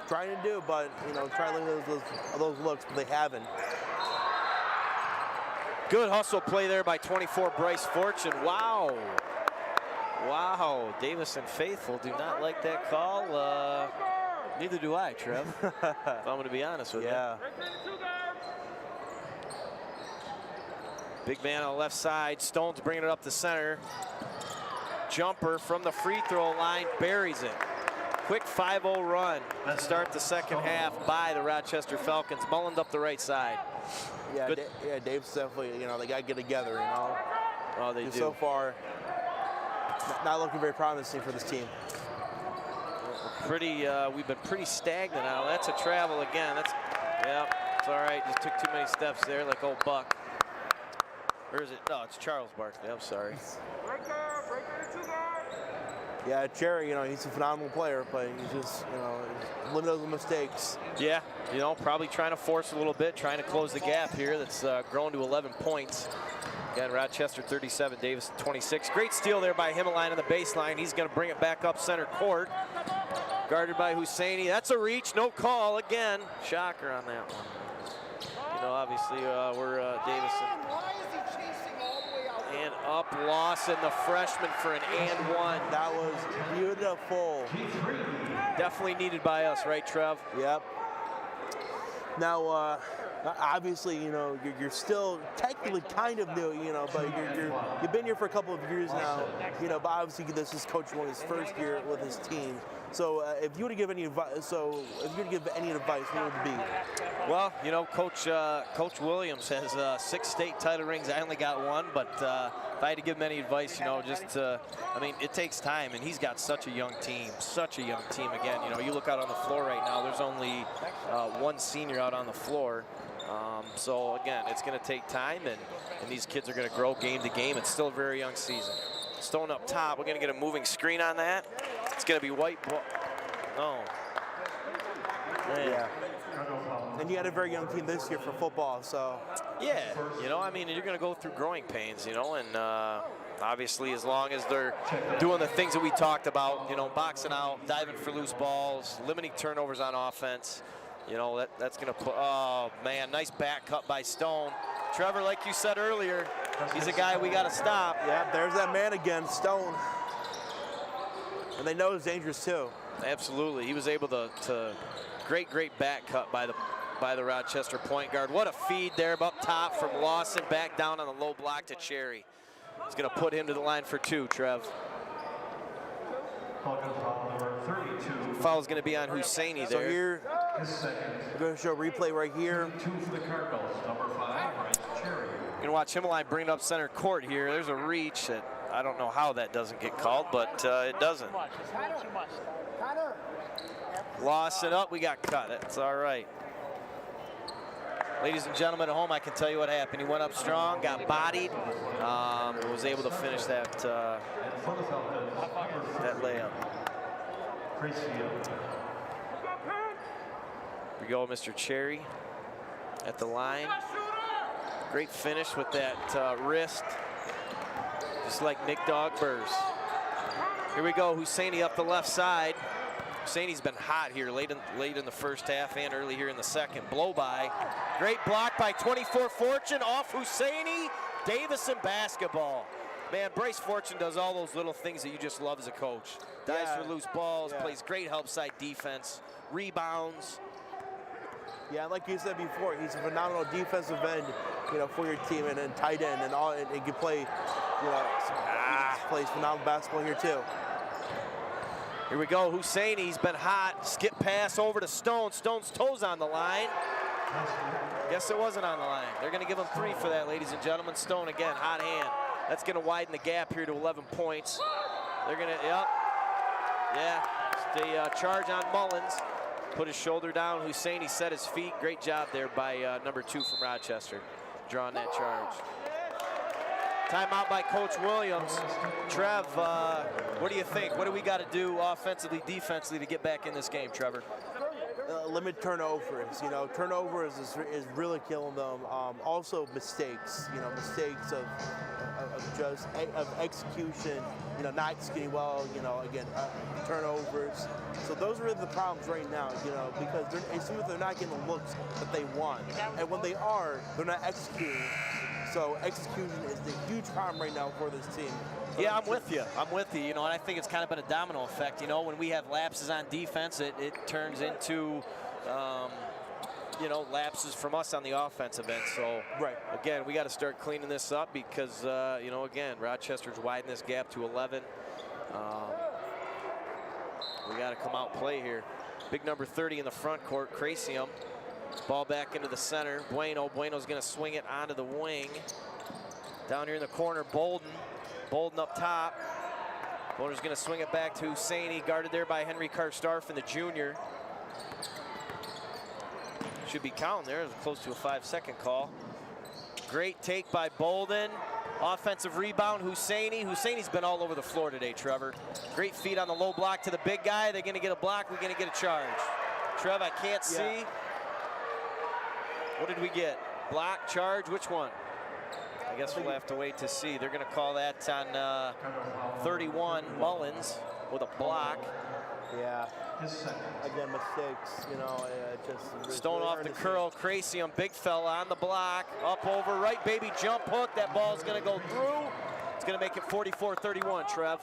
trying to do, but, you know, try to look at those looks, but they haven't. Good hustle play there by 24 Bryce Fortune. Wow. Wow, Davison faithful do not like that call. Neither do I, Trev. If I'm going to be honest with you. Big man on the left side. Stone's bringing it up the center. Jumper from the free throw line, buries it. Quick 5-0 run to start the second half by the Rochester Falcons. Mullened up the right side. Yeah, Dave's definitely, you know, they got to get together, you know. Oh, they do. So far, not looking very promising for this team. We've been pretty stagnant now. That's a travel again. Yeah, it's all right. Just took too many steps there, like old Buck. Or is it? No, it's Charles Barkley. I'm sorry. Yeah, Cherry, you know, he's a phenomenal player, but he's just, you know, limit those mistakes. Yeah, you know, probably trying to force a little bit, trying to close the gap here. That's grown to 11 points. Again, Rochester 37, Davis 26. Great steal there by Himmeline on the baseline. He's going to bring it back up center court. Guarded by Husseini. That's a reach, no call again. Shocker on that one. You know, obviously we're Davison. And up Lawson, the freshman, for an and one. That was beautiful. Definitely needed by us, right, Trev? Yep. Now, obviously, you know, you're still technically kind of new, you know, but you've been here for a couple of years now, you know, but obviously this is Coach Williams' first year with his team. So if you were to give any advice, what would it be? Well, you know, Coach Williams has 6 state title rings. I only got 1, but if I had to give him any advice, you know, I mean, it takes time, and he's got such a young team again. You know, you look out on the floor right now, there's only 1 senior out on the floor. So again, it's going to take time, and these kids are going to grow game to game. It's still a very young season. Stone up top. We're going to get a moving screen on that. It's going to be white ball. Oh. Man. Yeah. And you had a very young team this year for football, so. Yeah, you know, I mean, you're going to go through growing pains, you know, and obviously as long as they're doing the things that we talked about, you know, boxing out, diving for loose balls, limiting turnovers on offense, you know, that's going to put, oh, man, nice back cut by Stone. Trevor, like you said earlier, he's a guy we got to stop. Yeah, there's that man again, Stone. And they know it's dangerous too. Absolutely, he was able to great back cut by the Rochester point guard. What a feed there up top from Lawson, back down on the low block to Cherry. He's going to put him to the line for 2, Trev. Foul's going to be on Husseini there. So here, we're going to show a replay right here. You're going to watch Himmeline bring it up center court here. There's a reach that I don't know how that doesn't get called, but it doesn't. Lawson up, we got cut. It's all right. Ladies and gentlemen at home, I can tell you what happened. He went up strong, got bodied, was able to finish that layup. Here we go, Mr. Cherry at the line. Great finish with that wrist, just like Nick Dogbur's. Here we go, Husseini up the left side. Husseini's been hot here late in the first half and early here in the second. Blow by. Great block by 24 Fortune off Husseini. Davison basketball. Man, Bryce Fortune does all those little things that you just love as a coach. Dives for loose balls, plays great help side defense, rebounds. Yeah, like you said before, he's a phenomenal defensive end, you know, for your team, and tight end and all, and he can play, you know, he plays phenomenal basketball here too. Here we go, Husseini, he's been hot. Skip pass over to Stone. Stone's toes on the line. Guess it wasn't on the line. They're gonna give him 3 for that, ladies and gentlemen. Stone again, hot hand. That's gonna widen the gap here to 11 points. They're gonna, yep. Yeah, the charge on Mullins. Put his shoulder down. Husseini set his feet. Great job there by number 2 from Rochester, drawing that charge. Timeout by Coach Williams. Trev, what do you think? What do we got to do offensively, defensively to get back in this game, Trevor? Limit turnovers. You know, turnovers is really killing them. Also mistakes. You know, mistakes of execution. You know, not executing well. You know, again, turnovers. So those are really the problems right now. You know, because it seems they're not getting the looks that they want, and when they are, they're not executing. So execution is the huge problem right now for this team. Yeah, I'm with you. I'm with you. You know, and I think it's kind of been a domino effect. You know, when we have lapses on defense, it turns into, you know, lapses from us on the offensive end. So, right. Again, we got to start cleaning this up because, you know, again, Rochester's widened this gap to 11. We got to come out play here. Big number 30 in the front court, Crasium. Ball back into the center. Bueno's going to swing it onto the wing. Down here in the corner, Bolden. Bolden up top. Bolden's going to swing it back to Husseini, guarded there by Henry Karstarfin, the junior. Should be counting there. It was close to a 5-second call. Great take by Bolden. Offensive rebound, Husseini. Husseini's been all over the floor today, Trevor. Great feed on the low block to the big guy. They're going to get a block. We're going to get a charge. Trev, I can't see. What did we get? Block, charge, which one? I guess we'll have to wait to see. They're going to call that on 31, Mullins, with a block. Yeah. Again, mistakes, you know, Stone off the curl, Crasium, big fella on the block, up over, right baby jump hook. That ball's going to go through. It's going to make it 44-31, Trev.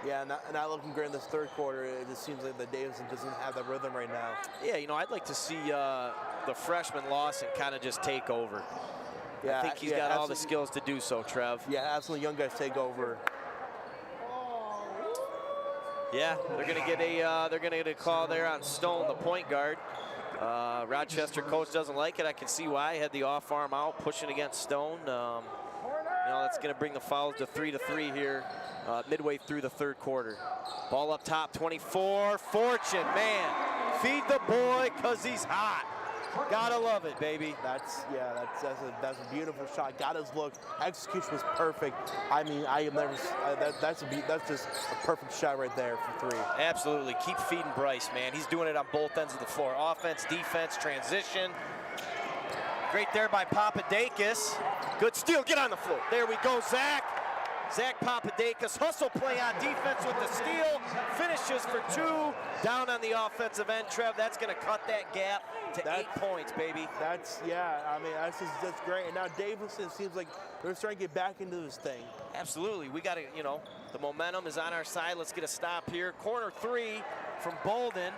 Yeah, not looking great in this third quarter. It just seems like that Davison doesn't have that rhythm right now. Yeah, you know, I'd like to see the freshman Lawson kind of just take over. Yeah, I think he's got all the skills to do so, Trev. Yeah, absolutely, young guys take over. Yeah, they're gonna get a call there on Stone, the point guard. Rochester coach doesn't like it. I can see why. He had the off arm out, pushing against Stone. You know, that's gonna bring the fouls to 3-3 here, midway through the third quarter. Ball up top, 24. Fortune, man, feed the boy 'cause he's hot. Gotta love it, baby. That's a beautiful shot. Got his look. Execution was perfect. I mean, I have never. That's just a perfect shot right there for 3. Absolutely. Keep feeding Bryce, man. He's doing it on both ends of the floor. Offense, defense, transition. Great there by Papadakis. Good steal. Get on the floor. There we go, Zach. Zach Papadakis, hustle play on defense with the steal. Finishes for 2. Down on the offensive end, Trev. That's going to cut that gap to 8 points, baby. Yeah, I mean, that's great. And now Davison seems like they're starting to get back into this thing. Absolutely. We got to, you know, the momentum is on our side. Let's get a stop here. Corner 3 from Bolden,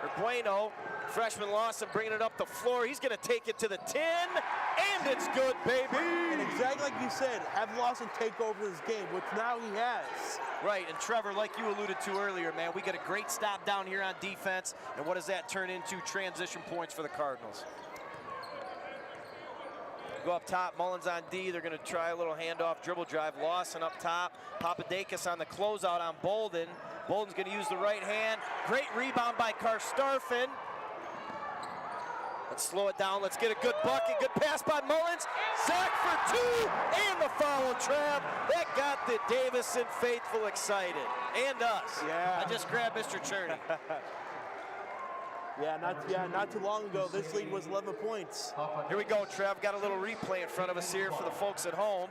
or Bueno. Freshman Lawson bringing it up the floor. He's going to take it to the 10, and it's good, baby. And exactly like you said, have Lawson take over this game, which now he has. Right, and Trevor, like you alluded to earlier, man, we got a great stop down here on defense, and what does that turn into? Transition points for the Cardinals. Go up top, Mullins on D. They're going to try a little handoff, dribble drive. Lawson up top. Papadakis on the closeout on Bolden. Bolden's going to use the right hand. Great rebound by Karstarfin. Let's slow it down. Let's get a good bucket. Good pass by Mullins. Zach for 2, and the foul, Trav. That got the Davison faithful excited, and us. Yeah. I just grabbed Mr. Cherney. Not too long ago, this lead was 11 points. Here we go, Trev. Got a little replay in front of us here for the folks at home.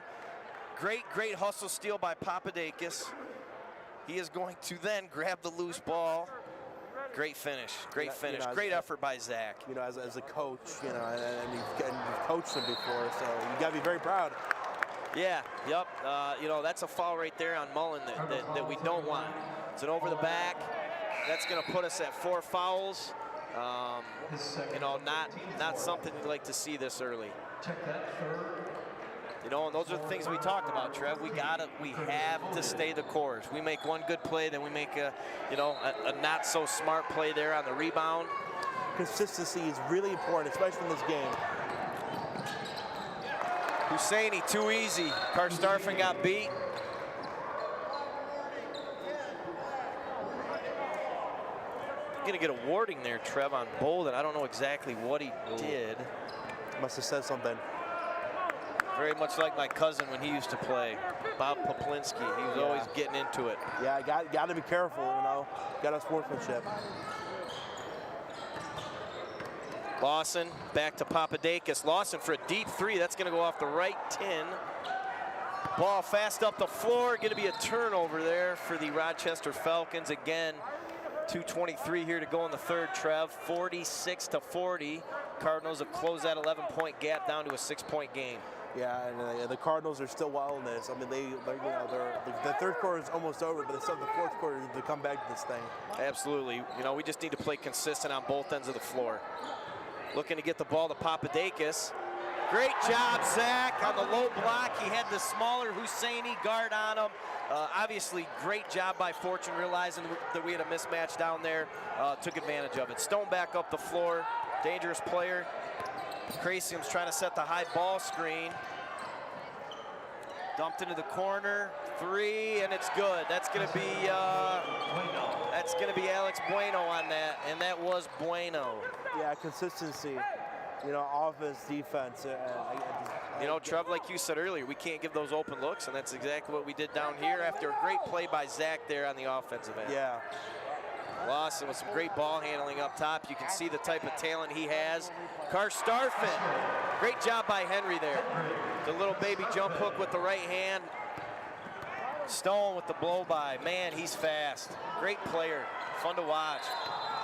Great hustle steal by Papadakis. He is going to then grab the loose ball. Great finish. Great finish. Great effort by Zach. You know, as a coach, you know, and you've coached him before, so you got to be very proud. Yeah. Yep. You know, that's a foul right there on Mullen that we don't want. It's an over the back. That's going to put us at 4 fouls. You know, not something you'd like to see this early. You know, and those are the things we talked about, Trev. We have to stay the course. We make one good play, then we make a not so smart play there on the rebound. Consistency is really important, especially in this game. Husseini, too easy. Karstafen got beat. Gonna get a warning there, Trev, on Bolden. I don't know exactly what he did. Must have said something. Very much like my cousin when he used to play, Bob Poplinski. He was always getting into it. Yeah, got to be careful, you know. Got a sportsmanship. Lawson back to Papadakis. Lawson for a deep three. That's going to go off the right tin. Ball fast up the floor. Going to be a turnover there for the Rochester Falcons. Again, 2:23 here to go in the third, Trev. 46-40. Cardinals have closed that 11-point gap down to a 6-point game. Yeah, and the Cardinals are still wild in this. I mean, the third quarter is almost over, but they still have the fourth quarter to come back to this thing. Absolutely. You know, we just need to play consistent on both ends of the floor. Looking to get the ball to Papadakis. Great job, Zach, on the low block. He had the smaller Husseini guard on him. Obviously, great job by Fortune, realizing that we had a mismatch down there. Took advantage of it. Stone back up the floor. Dangerous player. Crasium's trying to set the high ball screen. Dumped into the corner. Three, and it's good. That's going to be Alex Bueno on that, and that was Bueno. Yeah, consistency. You know, offense, defense. You know, Trev, like you said earlier, we can't give those open looks, and that's exactly what we did down here after a great play by Zach there on the offensive end. Yeah. Lawson with some great ball handling up top. You can see the type of talent he has. Karstafen, great job by Henry there. The little baby jump hook with the right hand. Stone with the blow by. Man, he's fast. Great player, fun to watch.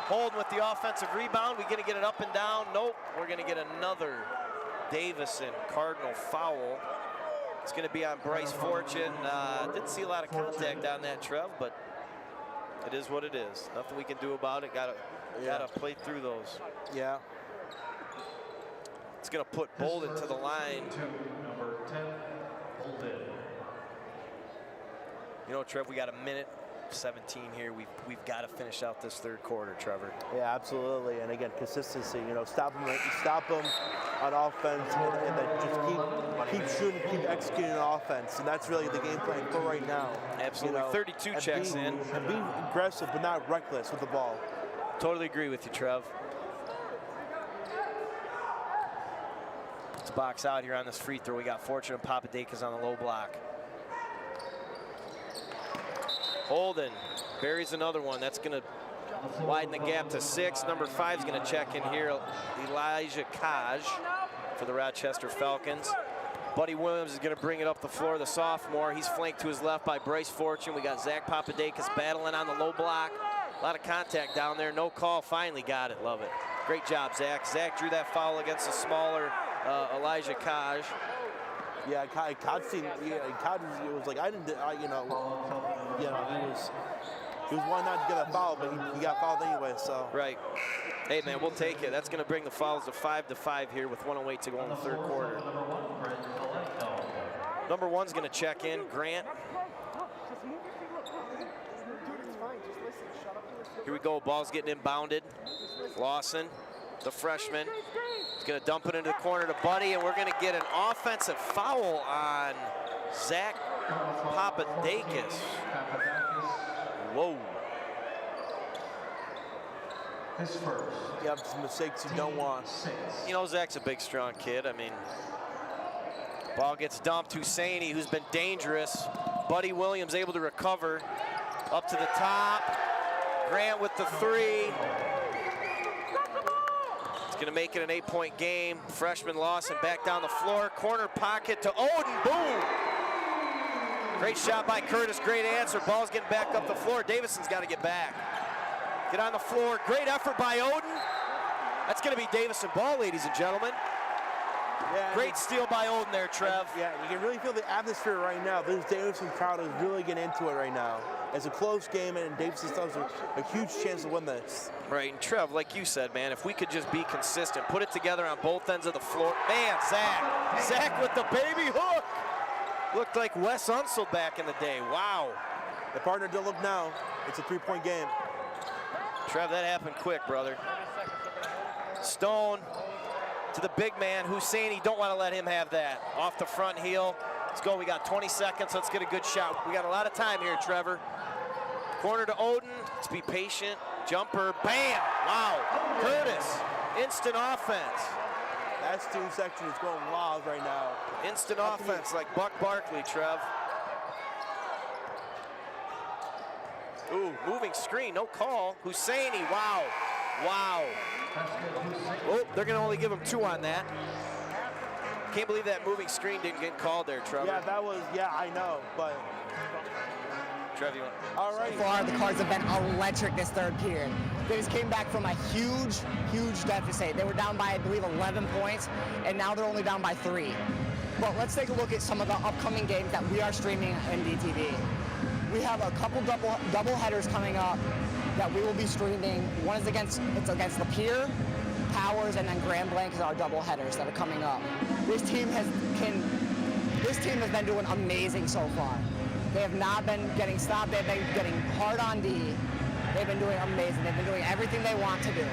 Holden with the offensive rebound. We're gonna get it up and down. Nope, we're gonna get another Davison Cardinal foul. It's gonna be on Bryce Fortune. Didn't see a lot of contact on that, Trev, but it is what it is. Nothing we can do about it. Gotta play through those. Yeah. It's gonna put Bolden to the line. Number 10, Bolden. You know, Trev, we got a minute 17 here. We've got to finish out this third quarter, Trevor. Yeah, absolutely. And again, consistency. You know, stop them on offense, and then just keep shooting, keep executing on offense, and that's really the game plan for right now. Absolutely. You know, 32 checks in. And be aggressive, but not reckless with the ball. Totally agree with you, Trev. Let's box out here on this free throw. We got Fortune and Papadakis on the low block. Holden buries another one. That's going to widen the gap to 6. Number 5 is going to check in here. Elijah Kaj for the Rochester Falcons. Buddy Williams is going to bring it up the floor, the sophomore. He's flanked to his left by Bryce Fortune. We got Zach Papadakis battling on the low block. A lot of contact down there. No call. Finally got it. Love it. Great job, Zach. Zach drew that foul against the smaller Elijah Kaj. Yeah, Cod was like, he was wanting not to get a foul, but he got fouled anyway, so. Right. Hey, man, we'll take it. That's going to bring the fouls to 5-5 here with 1:08 to go in the third quarter. Number 1's going to check in, Grant. Here we go, ball's getting inbounded. Lawson, the freshman, is going to dump it into the corner to Buddy, and we're going to get an offensive foul on Zach Papadakis. Whoa. His first. Yeah, some mistakes you don't want. You know, Zach's a big, strong kid. I mean, ball gets dumped. Husseini, who's been dangerous. Buddy Williams able to recover. Up to the top. Grant with the 3. It's going to make it an 8-point game. Freshman Lawson back down the floor. Corner pocket to Oden. Boom! Great shot by Curtis. Great answer. Ball's getting back up the floor. Davison's got to get back. Get on the floor. Great effort by Oden. That's going to be Davison ball, ladies and gentlemen. Yeah, great steal by Oden there, Trev. Yeah, you can really feel the atmosphere right now. This Davison crowd is really getting into it right now. It's a close game, and Davidson still has a huge chance to win this. Right, and Trev, like you said, man, if we could just be consistent, put it together on both ends of the floor. Man, Zach with the baby hook. Looked like Wes Unseld back in the day. Wow. The partner don't look now. It's a 3-point game. Trev, that happened quick, brother. Stone to the big man, Husseini. Don't want to let him have that. Off the front heel. Let's go. We got 20 seconds. Let's get a good shot. We got a lot of time here, Trevor. Corner to Odin. Let's be patient. Jumper. Bam! Wow. Curtis. Instant offense. That student section is going wild right now. Instant offense like Buck Barkley, Trev. Ooh, moving screen. No call. Husseini. Wow. Wow. Oh, they're going to only give him 2 on that. Can't believe that moving screen didn't get called there, Trevor. Yeah, that was, yeah, I know, but. Trev, you want? All right. So far, the Cards have been electric this third period. They just came back from a huge deficit. They were down by, I believe, 11 points, and now they're only down by 3. But let's take a look at some of the upcoming games that we are streaming on DTV. We have a couple double headers coming up that we will be streaming. One is against the Pier, Powers, and then Grand Blanc is our double headers that are coming up. This team has been doing amazing so far. They have not been getting stopped. They've been getting hard on D. They've been doing amazing. They've been doing everything they want to do.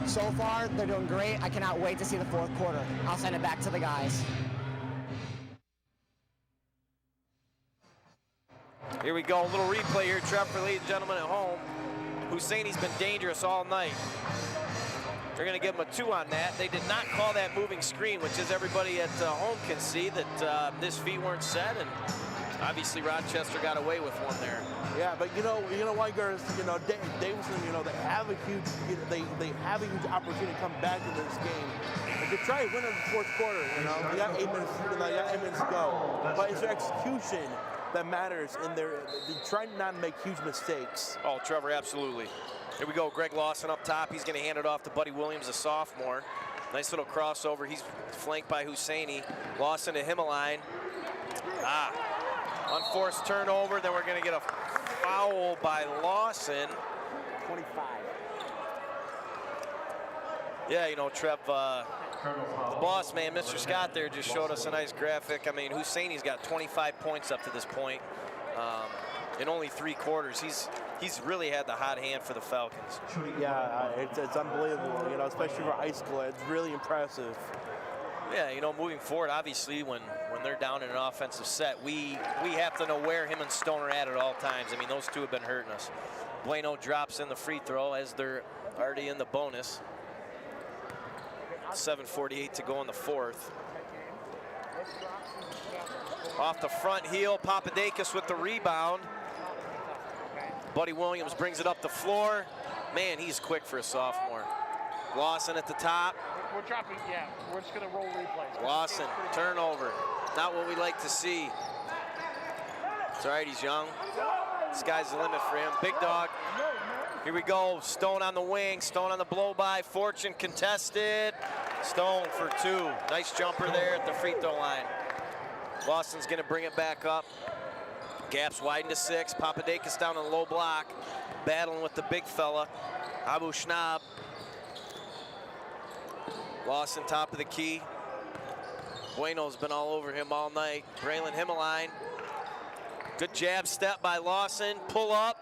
So far, they're doing great. I cannot wait to see the fourth quarter. I'll send it back to the guys. Here we go, a little replay here, Trevor, ladies and gentlemen at home. Husseini's been dangerous all night. They're going to give him a 2 on that. They did not call that moving screen, which is everybody at home can see that his feet weren't set, and obviously Rochester got away with one there. Yeah, but you know what, girls, Davidson, they have a huge, they have a huge opportunity to come back into this game. They could try to win in the fourth quarter. They got 8 minutes, to go, but it's their execution that matters, and they try not to make huge mistakes. Oh, Trevor, absolutely. Here we go, Greg Lawson up top. He's going to hand it off to Buddy Williams, a sophomore. Nice little crossover. He's flanked by Husseini. Lawson to Himmeline. Unforced turnover. Then we're going to get a foul by Lawson. 25. Yeah, Trev, the boss man, Mr. Scott there just showed us a nice graphic. I mean, Husseini's got 25 points up to this point in only 3 quarters. He's really had the hot hand for the Falcons. Yeah, it's unbelievable, especially for high school. It's really impressive. Yeah, moving forward, obviously, when they're down in an offensive set, we have to know where him and Stone are at all times. I mean, those two have been hurting us. Bueno drops in the free throw as they're already in the bonus. 7:48 to go in the fourth. Off the front heel, Papadakis with the rebound. Buddy Williams brings it up the floor. Man, he's quick for a sophomore. Lawson at the top. We're dropping, yeah. We're just going to roll replays. Lawson, turnover. Not what we like to see. It's all right, he's young. Sky's the limit for him. Big dog. Here we go. Stone on the wing. Stone on the blow-by. Fortune contested. Stone for 2. Nice jumper there at the free throw line. Lawson's going to bring it back up. Gaps widen to 6. Papadakis down on the low block. Battling with the big fella. Abu Schnab. Lawson top of the key. Bueno's been all over him all night. Braylon Himmeline. Good jab step by Lawson. Pull up.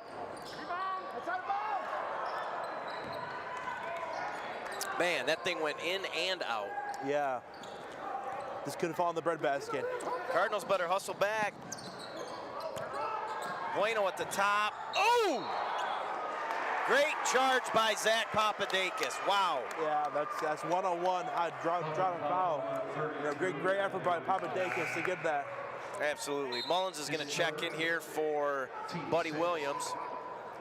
Man, that thing went in and out. Yeah. This could have fallen in the breadbasket. Cardinals better hustle back. Bueno at the top. Oh! Great charge by Zach Papadakis. Wow. Yeah, that's one-on-one. Drop and foul. Great effort by Papadakis to get that. Absolutely. Mullins is going to check in here for Buddy Williams.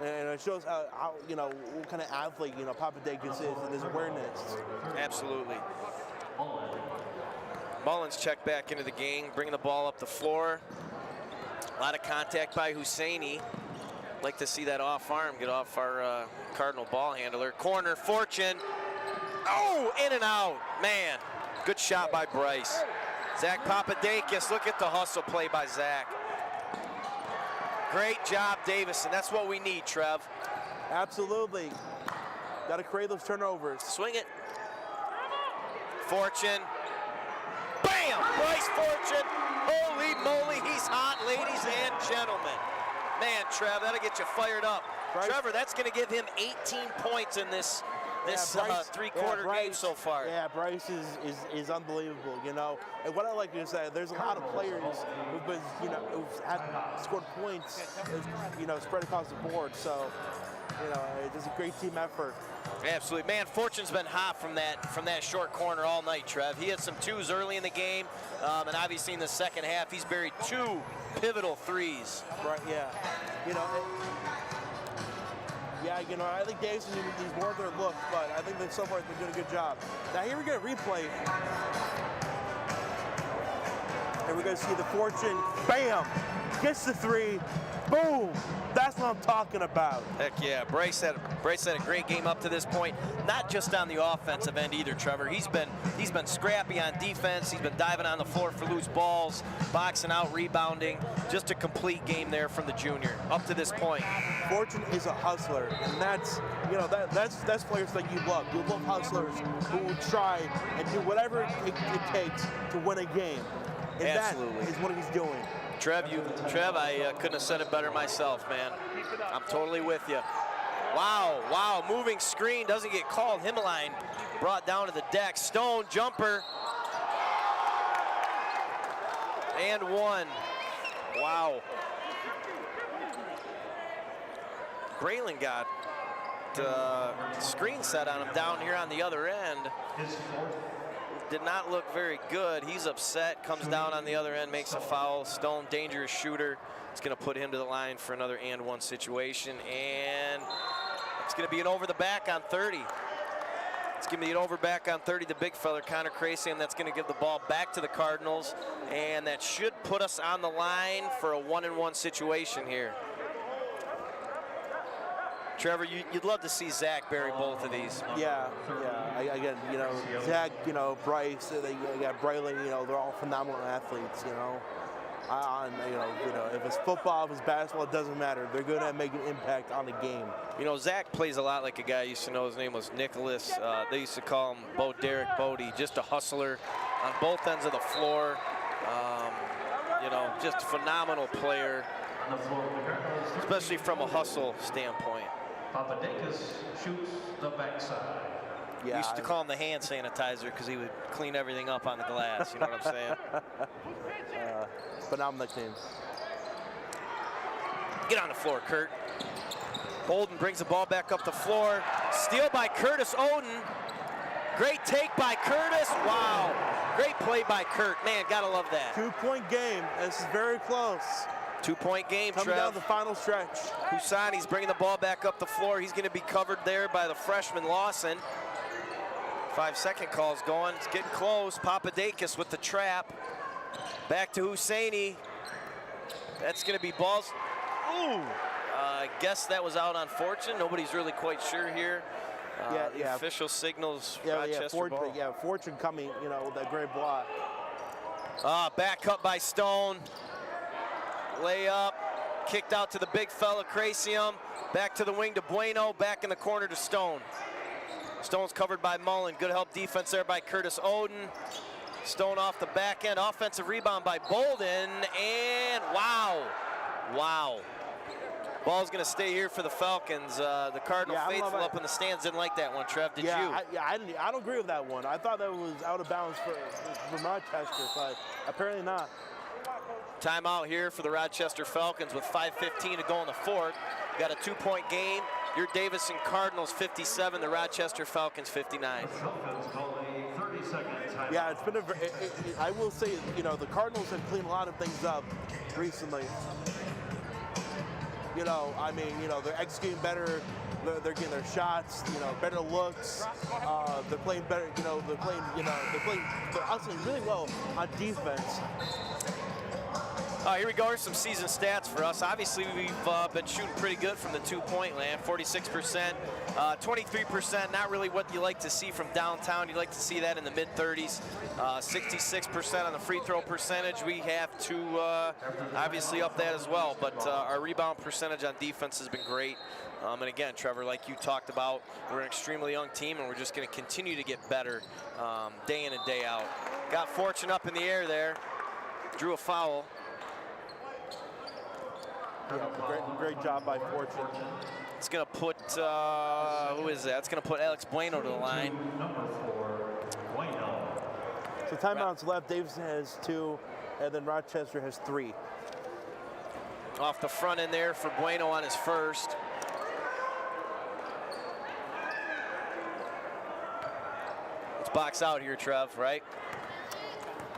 And it shows how what kind of athlete, Papadakis is and his awareness. Absolutely. Mullins checked back into the game, bringing the ball up the floor. A lot of contact by Husseini. Like to see that off arm get off our Cardinal ball handler. Corner, Fortune. Oh, in and out. Man, good shot by Bryce. Zach Papadakis, look at the hustle play by Zach. Great job, Davison. That's what we need, Trev. Absolutely. Got to create those turnovers. Swing it. Fortune. Bam! Bryce Fortune. Holy moly, he's hot, ladies and gentlemen. Man, Trev, that'll get you fired up. Bryce, Trevor, that's going to give him 18 points in this three-quarter game so far. Yeah, Bryce is unbelievable, you know. And what I like to say, there's a lot of players who've been, you know, who've scored points, you know, spread across the board. So, you know, it's a great team effort. Absolutely, man. Fortune's been hot from that short corner all night, Trev. He had some twos early in the game, and obviously in the second half, he's buried 2 pivotal threes. Right? Yeah. You know. Yeah, you know, I think Davison needs more of their look, but I think that so far they're doing a good job. Now here we get a replay. And we're going to see the Fortune, bam, gets the 3, boom. That's what I'm talking about. Heck yeah, Bryce had a great game up to this point. Not just on the offensive end either, Trevor. He's been scrappy on defense. He's been diving on the floor for loose balls, boxing out, rebounding. Just a complete game there from the junior up to this point. Fortune is a hustler, and that's, you know, that's players that you love. You love hustlers who will try and do whatever it takes to win a game. And absolutely. That is what he's doing. Trev, I couldn't have said it better myself, man. I'm totally with you. Wow, moving screen doesn't get called. Himmeline brought down to the deck. Stone jumper. And 1. Wow. Braylon got screen set on him down here on the other end. Did not look very good. He's upset, comes down on the other end, makes a foul. Stone, dangerous shooter. It's going to put him to the line for another and 1 situation. And it's going to be an over the back on 30. It's going to be an over back on 30. The big fella, Connor Cracy, and that's going to give the ball back to the Cardinals. And that should put us on the line for a 1-and-1 situation here. Trevor, you'd love to see Zach bury both of these. Yeah. Again, you know, Zach, you know, Bryce, they got Braylon, you know, they're all phenomenal athletes, you know. You know, if it's football, if it's basketball, it doesn't matter. They're going to make an impact on the game. You know, Zach plays a lot like a guy I used to know. His name was Nicholas. They used to call him Derek Bodie, just a hustler on both ends of the floor. You know, just a phenomenal player, especially from a hustle standpoint. Papadakis shoots the backside. Yeah, used to call him the hand sanitizer because he would clean everything up on the glass. You know what I'm saying? Phenomenal nickname. Get on the floor, Kurt. Bolden brings the ball back up the floor. Steal by Curtis Oden. Great take by Curtis. Wow. Great play by Kurt. Man, gotta love that. 2-point game. This is very close. 2-point game, Coming Trev. down the final stretch. Husani's bringing the ball back up the floor. He's going to be covered there by the freshman Lawson. 5-second call's going. It's getting close. Papadakis with the trap. Back to Hussaini. That's going to be balls. Ooh. I guess that was out on Fortune. Nobody's really quite sure here. The official signals Rochester ball. Yeah, Fortune coming, you know, with that great block. Back cut by Stone. Layup, kicked out to the big fella, Cracium. Back to the wing to Bueno, back in the corner to Stone. Stone's covered by Mullen. Good help defense there by Curtis Oden. Stone off the back end. Offensive rebound by Bolden. And wow. Ball's going to stay here for the Falcons. The Cardinal faithful up in the stands didn't like that one, Trev. Did you? I don't agree with that one. I thought that was out of bounds for Rochester, but apparently not. Timeout here for the Rochester Falcons with 5:15 to go in the fourth. Got a 2-point game. Your Davison Cardinals 57, the Rochester Falcons 59. Yeah, it's been I will say, you know, the Cardinals have cleaned a lot of things up recently. You know, I mean, you know, they're executing better. They're getting their shots, you know, better looks. They're playing better, they're hustling really well on defense. Here we go. Here's some season stats for us. Obviously, we've been shooting pretty good from the two-point land, 46%, 23%. Not really what you like to see from downtown. You like to see that in the mid-30s. 66% on the free throw percentage. We have to obviously up that as well. But our rebound percentage on defense has been great. And again, Trevor, like you talked about, we're an extremely young team, and we're just going to continue to get better day in and day out. Got Fortune up in the air there. Drew a foul. Yeah, great job by Fortune. It's going to put, who is that? It's going to put Alex Bueno to the line. So timeouts left. Davidson has 2, and then Rochester has 3. Off the front end there for Bueno on his first. Let's box out here, Trev, right?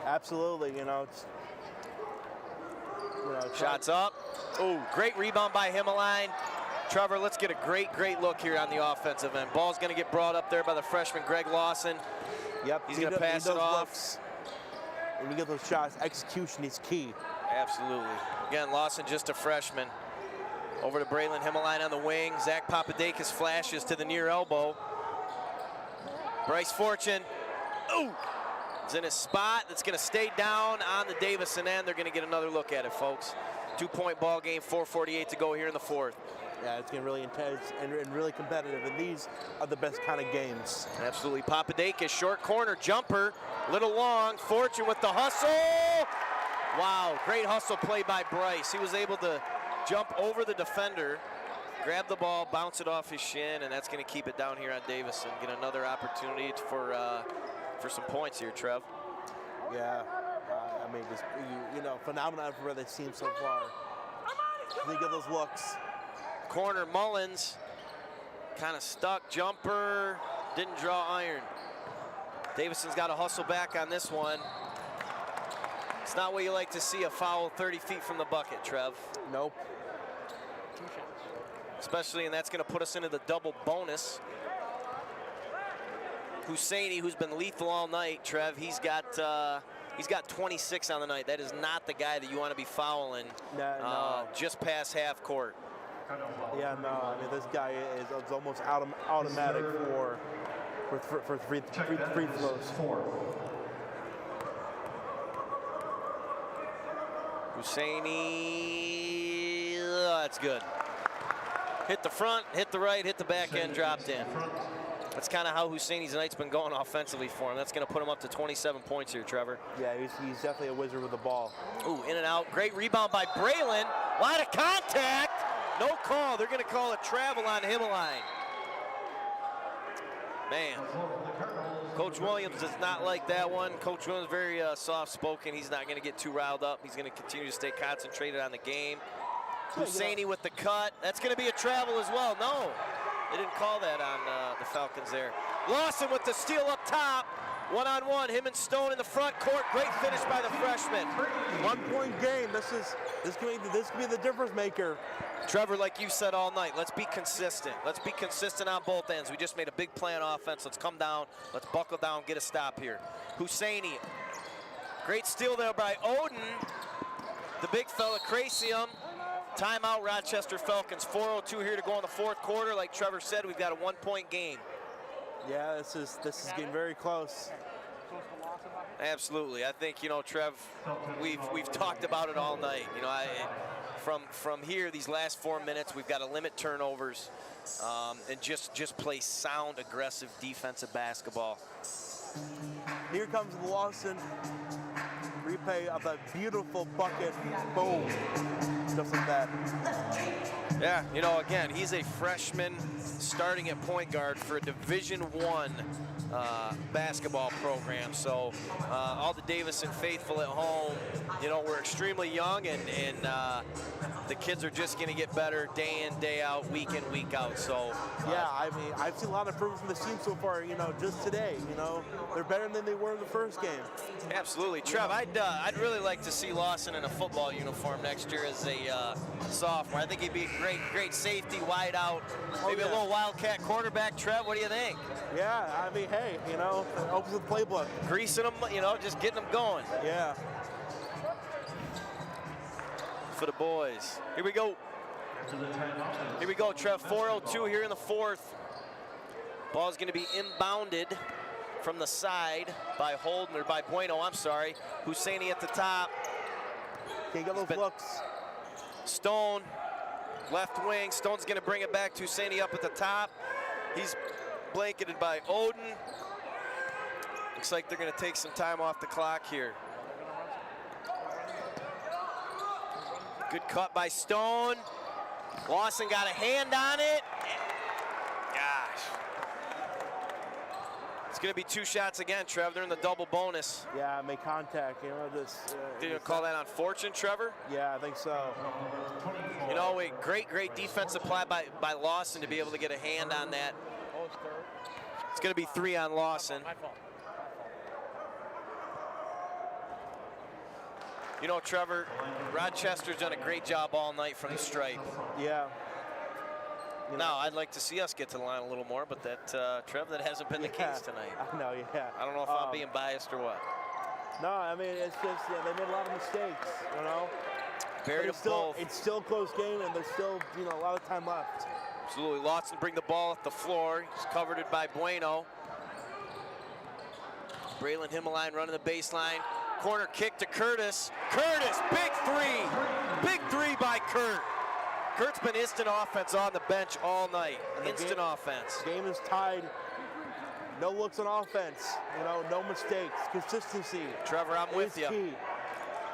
Absolutely, Shots up. Oh, great rebound by Himmeline. Trevor, let's get a great look here on the offensive end. Ball's going to get brought up there by the freshman Greg Lawson. Yep. He's going to pass it off. When you get those shots, execution is key. Absolutely. Again, Lawson just a freshman. Over to Braylon Himmeline on the wing. Zach Papadakis flashes to the near elbow. Bryce Fortune. Ooh! Is in a spot that's going to stay down on the Davison end. They're going to get another look at it, folks. 2-point ball game, 4:48 to go here in the fourth. Yeah, it's getting really intense and really competitive, and these are the best kind of games. Absolutely. Papadakis, short corner jumper, little long. Fortune with the hustle. Wow, great hustle play by Bryce. He was able to jump over the defender, grab the ball, bounce it off his shin, and that's going to keep it down here on Davison. Get another opportunity for some points here, Trev. Yeah, I mean, just, phenomenon for this team so far. Think of those looks. Corner, Mullins, kind of stuck, jumper, didn't draw iron. Davison's got to hustle back on this one. It's not what you like to see, a foul 30 feet from the bucket, Trev. Nope. Especially, and that's going to put us into the double bonus. Husseini, who's been lethal all night, Trev, he's got 26 on the night. That is not the guy that you want to be fouling just past half court. Yeah, no, I mean, this guy is almost automatic for free throws. Husseini, that's good. Hit the front, hit the right, hit the back end, dropped in. That's kind of how Husseini's night's been going offensively for him. That's going to put him up to 27 points here, Trevor. Yeah, he's definitely a wizard with the ball. Ooh, in and out. Great rebound by Braylon. Lot of contact. No call. They're going to call a travel on Himmeline. Man. Coach Williams does not like that one. Coach Williams is very soft-spoken. He's not going to get too riled up. He's going to continue to stay concentrated on the game. Husseini with the cut. That's going to be a travel as well. No. They didn't call that on the Falcons there. Lawson with the steal up top. One-on-one, him and Stone in the front court. Great finish by the freshman. 1-point game. This could be the difference maker. Trevor, like you said all night, let's be consistent. Let's be consistent on both ends. We just made a big play on offense. Let's come down. Let's buckle down, get a stop here. Husseini. Great steal there by Oden. The big fella, Crasium. Timeout, Rochester Falcons. 4:02 here to go in the fourth quarter. Like Trevor said, we've got a 1-point game. Yeah, this is getting very close. Absolutely. I think, Trev, we've talked about it all night. From here, these last 4 minutes, we've got to limit turnovers and just play sound, aggressive defensive basketball. Here comes Lawson. Replay of that beautiful bucket. Boom. Just like that. Yeah, again, he's a freshman starting at point guard for a Division I basketball program. So all the Davison faithful at home, we're extremely young, and the kids are just going to get better day in, day out, week in, week out. So yeah, I mean, I've seen a lot of improvements from the team so far. Just today, they're better than they were in the first game. Absolutely, Trev. I'd really like to see Lawson in a football uniform next year as a sophomore. I think he'd be a great safety, wide out, maybe a little wildcat quarterback. Trev, what do you think? Yeah, I mean, hey, opens the playbook. Greasing them, just getting them going. Yeah. for the boys. Here we go. Here we go, Trev. 4:02 here in the fourth. Ball's going to be inbounded from the side by Holden, or by Bueno, I'm sorry. Husseini at the top. Can't get those looks. Stone, left wing. Stone's going to bring it back to Husseini up at the top. He's blanketed by Oden. Looks like they're going to take some time off the clock here. Good cut by Stone. Lawson got a hand on it. Gosh. It's going to be 2 shots again, Trev. They're in the double bonus. Yeah, make contact. You know, this. Did you call that unfortunate, Trevor? Yeah, I think so. You know, a great defensive play by Lawson to be able to get a hand on that. It's going to be 3 on Lawson. You know, Trevor, Rochester's done a great job all night from the stripe. Yeah. Now, I'd like to see us get to the line a little more, but that, Trev, that hasn't been the case tonight. I know, yeah. I don't know if I'm being biased or what. No, I mean, it's just, they made a lot of mistakes, you know? Buried them both. It's still a close game, and there's still, you know, a lot of time left. Absolutely. Lawson bring the ball at the floor. He's covered it by Bueno. Braylon Himmeline running the baseline. Corner kick to Curtis. Curtis, big 3. Big 3 by Kurt. Kurt's been instant offense on the bench all night. Instant offense. Game is tied. No looks on offense. You know, no mistakes. Consistency. Trevor, I'm with you. Key.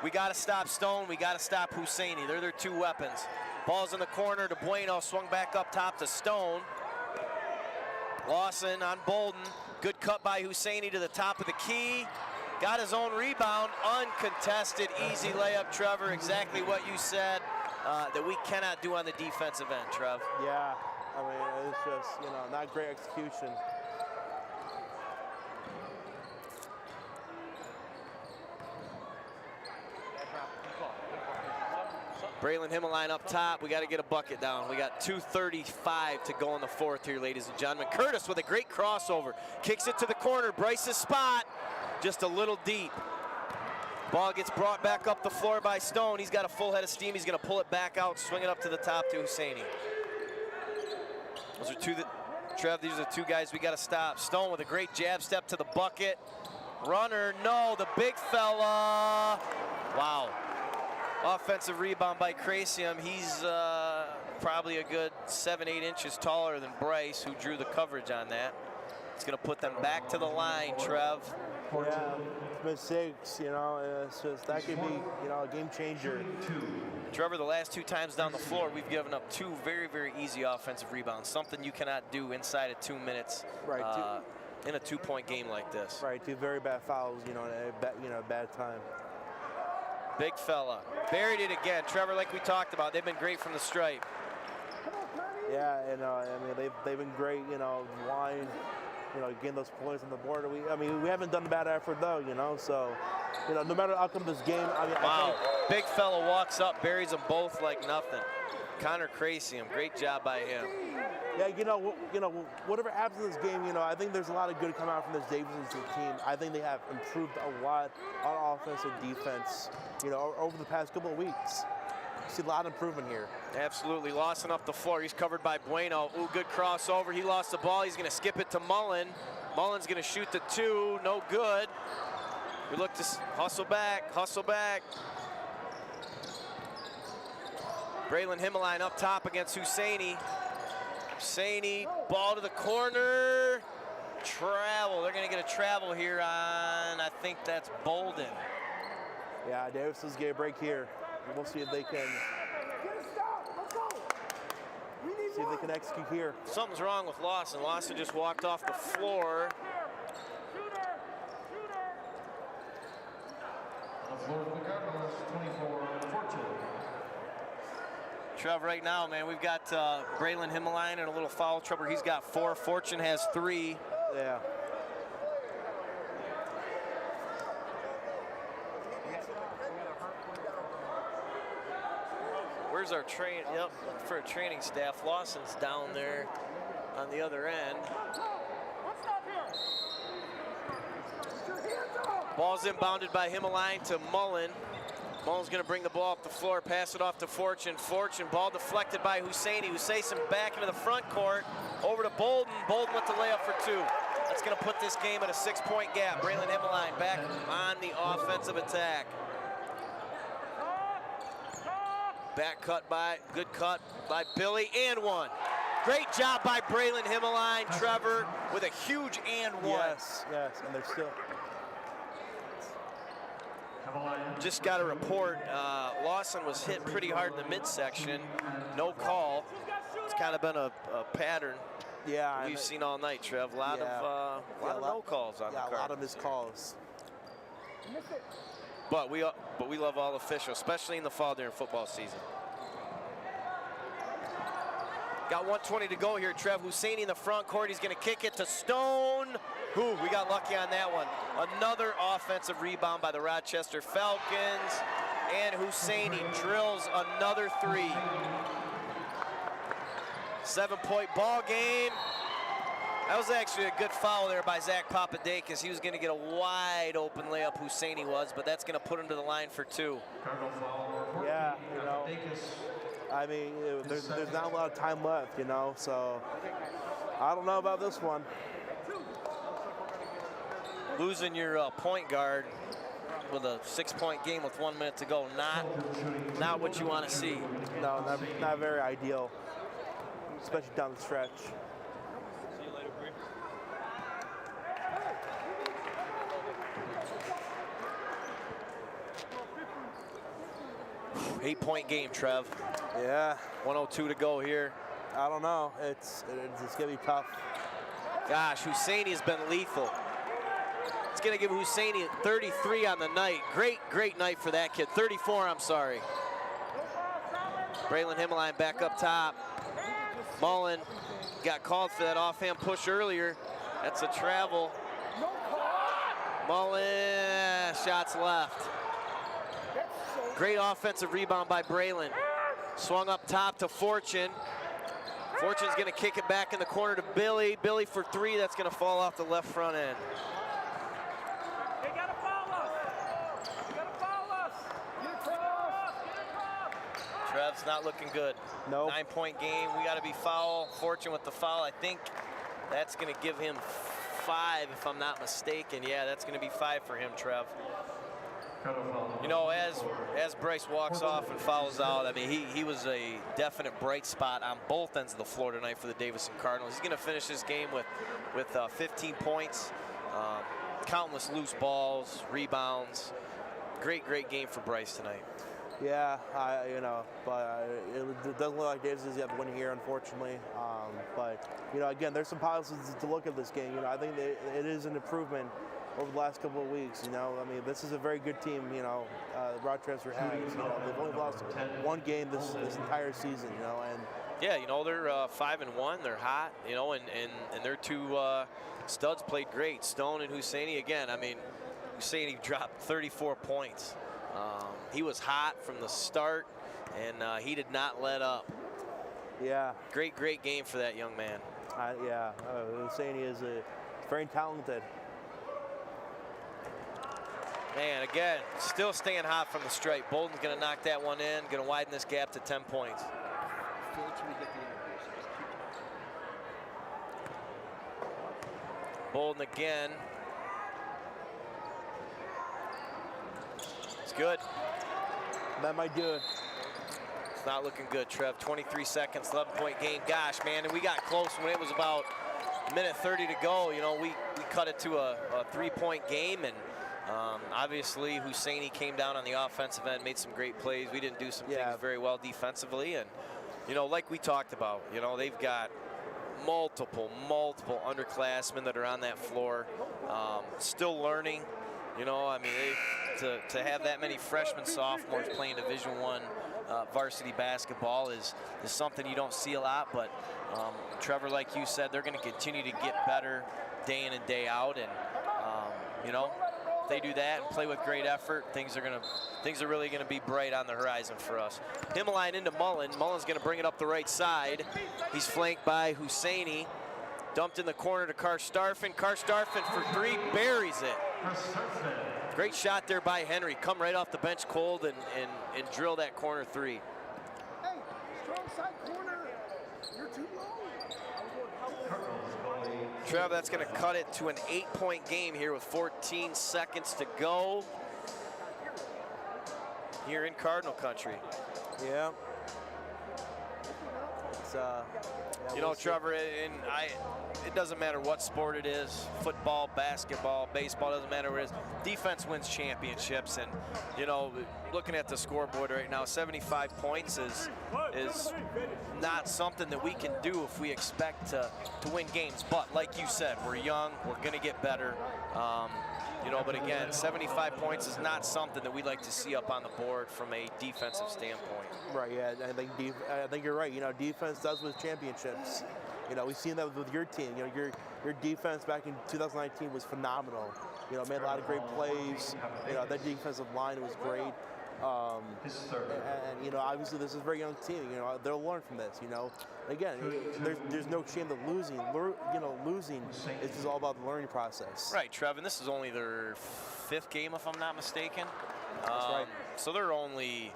We got to stop Stone. We got to stop Husseini. They're their 2 weapons. Ball's in the corner to Bueno. Swung back up top to Stone. Lawson on Bolden. Good cut by Husseini to the top of the key. Got his own rebound. Uncontested, easy layup, Trevor. Exactly what you said that we cannot do on the defensive end, Trev. Yeah, I mean, it's just, you know, not great execution. Braylon Himmeline up top. We got to get a bucket down. We got 2:35 to go in the fourth here, ladies and gentlemen. Curtis with a great crossover. Kicks it to the corner. Bryce's spot. Just a little deep. Ball gets brought back up the floor by Stone. He's got a full head of steam. He's going to pull it back out, swing it up to the top to Husseini. Those are 2 that, Trev, these are the 2 guys we got to stop. Stone with a great jab step to the bucket. Runner, no, the big fella. Wow. Offensive rebound by Crasium. He's probably a good 7-8 inches taller than Bryce, who drew the coverage on that. It's going to put them back to the line, Trev. Yeah, mistakes, you know, it's just, that could be, you know, a game changer. Trevor, the last 2 times down the floor, we've given up 2 very easy offensive rebounds, something you cannot do inside of 2 minutes in a 2-point game like this. Right, 2 very bad fouls, you know, at a bad time. Big fella. Buried it again. Trevor, like we talked about, they've been great from the stripe. Yeah, and I mean, they've been great, you know, line, you know, getting those points on the board. I mean, we haven't done a bad effort though, you know, so, you know, no matter the outcome of this game, I mean, wow, big fella walks up, buries them both like nothing. Connor Crasium, great job by him. Yeah, you know, whatever happens in this game, you know, I think there's a lot of good coming out from this Davidson team. I think they have improved a lot on offense and defense, you know, over the past couple of weeks. See a lot of improvement here. Absolutely. Lawson up the floor. He's covered by Bueno. Ooh, good crossover. He lost the ball. He's going to skip it to Mullen. Mullen's going to shoot the 2. No good. We look to hustle back. Hustle back. Braylon Himmeline up top against Husseini. Husseini, ball to the corner. Travel. They're going to get a travel here on, I think that's Bolden. Yeah, Davison's getting a break here. We'll see if they can execute here. Something's wrong with Lawson. Lawson just walked off the floor. Trev, right now, man, we've got Braylon Himmeline in a little foul trouble. He's got 4. Fortune has 3. Yeah. Where's our train? Yep, for our training staff. Lawson's down there on the other end. Ball's inbounded by Himmeline to Mullen. Mullen's going to bring the ball up the floor, pass it off to Fortune. Fortune, ball deflected by Husseini. Husseini back into the front court, over to Bolden. Bolden with the layup for 2. That's going to put this game at a 6-point gap. Braylon Himmeline back on the offensive attack. Back cut by, good cut by Billy, and 1. Great job by Braylon Himmeline, Trevor, with a huge and 1. Yes, and they're still. Just got a report, Lawson was hit pretty hard in the midsection. No call. It's kind of been a pattern we've seen all night, Trev. A lot of no calls on the card. A lot of missed calls. But we love all officials, especially in the fall during football season. Got 1:20 to go here. Trev Husseini in the front court. He's going to kick it to Stone. Ooh, we got lucky on that one. Another offensive rebound by the Rochester Falcons. And Husseini drills another 3. 7-point ball game. That was actually a good foul there by Zach Papadakis. He was going to get a wide open layup, Husseini was, but that's going to put him to the line for 2. Yeah, you know. I mean, there's not a lot of time left, you know, so I don't know about this one. Losing your point guard with a 6-point game with 1 minute to go, not what you want to see. No, not very ideal, especially down the stretch. 8-point game, Trev. Yeah. 1:02 to go here. I don't know. It's gonna be tough. Gosh, Husseini has been lethal. It's gonna give Husseini 33 on the night. Great night for that kid. 34, I'm sorry. Braylon Himmeline back up top. Mullen got called for that offhand push earlier. That's a travel. Mullen, shots left. Great offensive rebound by Braylon. Swung up top to Fortune. Fortune's gonna kick it back in the corner to Billy. Billy for 3, that's gonna fall off the left front end. They gotta foul us. You gotta foul us. Get across. Trev's not looking good. Nope. 9-point game, we gotta be foul. Fortune with the foul, I think that's gonna give him 5 if I'm not mistaken. Yeah, that's gonna be 5 for him, Trev. You know, as Bryce walks off and fouls out, I mean, he was a definite bright spot on both ends of the floor tonight for the Davison Cardinals. He's going to finish this game with 15 points, countless loose balls, rebounds. Great game for Bryce tonight. Yeah, you know, but it doesn't look like Davison's got the win here, unfortunately. But you know, again, there's some positives to look at this game. You know, I think it is an improvement over the last couple of weeks. You know, I mean, this is a very good team. You know, Rochester has. You know, they've only lost 1 game this entire season. You know, and yeah, you know, they're 5-1. They're hot. You know, and their 2 studs played great. Stone and Husseini. Again, I mean, Husseini dropped 34 points. He was hot from the start, and he did not let up. Yeah. Great game for that young man. Yeah, Husseini is very talented. Man, again, still staying hot from the stripe. Bolden's going to knock that one in, going to widen this gap to 10 points. Bolden again. It's good. That might do it. It's not looking good, Trev. 23 seconds, 11-point game. Gosh, man, and we got close when it was about a minute 30 to go. You know, we cut it to a 3-point game, and obviously Husseini came down on the offensive end, made some great plays. We didn't do some things very well defensively, and you know, like we talked about, you know, they've got multiple underclassmen that are on that floor, still learning. You know, I mean, to have that many freshmen, sophomores playing Division I varsity basketball is something you don't see a lot. But Trevor, like you said, they're going to continue to get better day in and day out, and you know, if they do that and play with great effort, things are really going to be bright on the horizon for us. Himmeline into Mullen. Mullen's going to bring it up the right side. He's flanked by Husseini. Dumped in the corner to Karstarfin. Karstarfin for 3, buries it. Great shot there by Henry. Come right off the bench cold and drill that corner three. Hey, strong side corner. You're too low. Trev, that's going to cut it to an 8-point game here with 14 seconds to go here in Cardinal country. Yeah. It's, yeah, you know, Trevor, it doesn't matter what sport it is, football, basketball, baseball, doesn't matter what it is. Defense wins championships, and, you know, looking at the scoreboard right now, 75 points is not something that we can do if we expect to win games. But like you said, we're young, we're going to get better. You know, but again, 75 points is not something that we'd like to see up on the board from a defensive standpoint. Right, yeah, I think you're right. You know, defense does win championships. You know, we've seen that with your team. You know, your defense back in 2019 was phenomenal. You know, made a lot of great plays. You know, that defensive line was great. And you know, obviously this is a very young team. You know, they'll learn from this. You know, again, there's no shame that losing. You know, losing is just all about the learning process. Right, Trev, and this is only their 5th game, if I'm not mistaken. That's right. So they're only,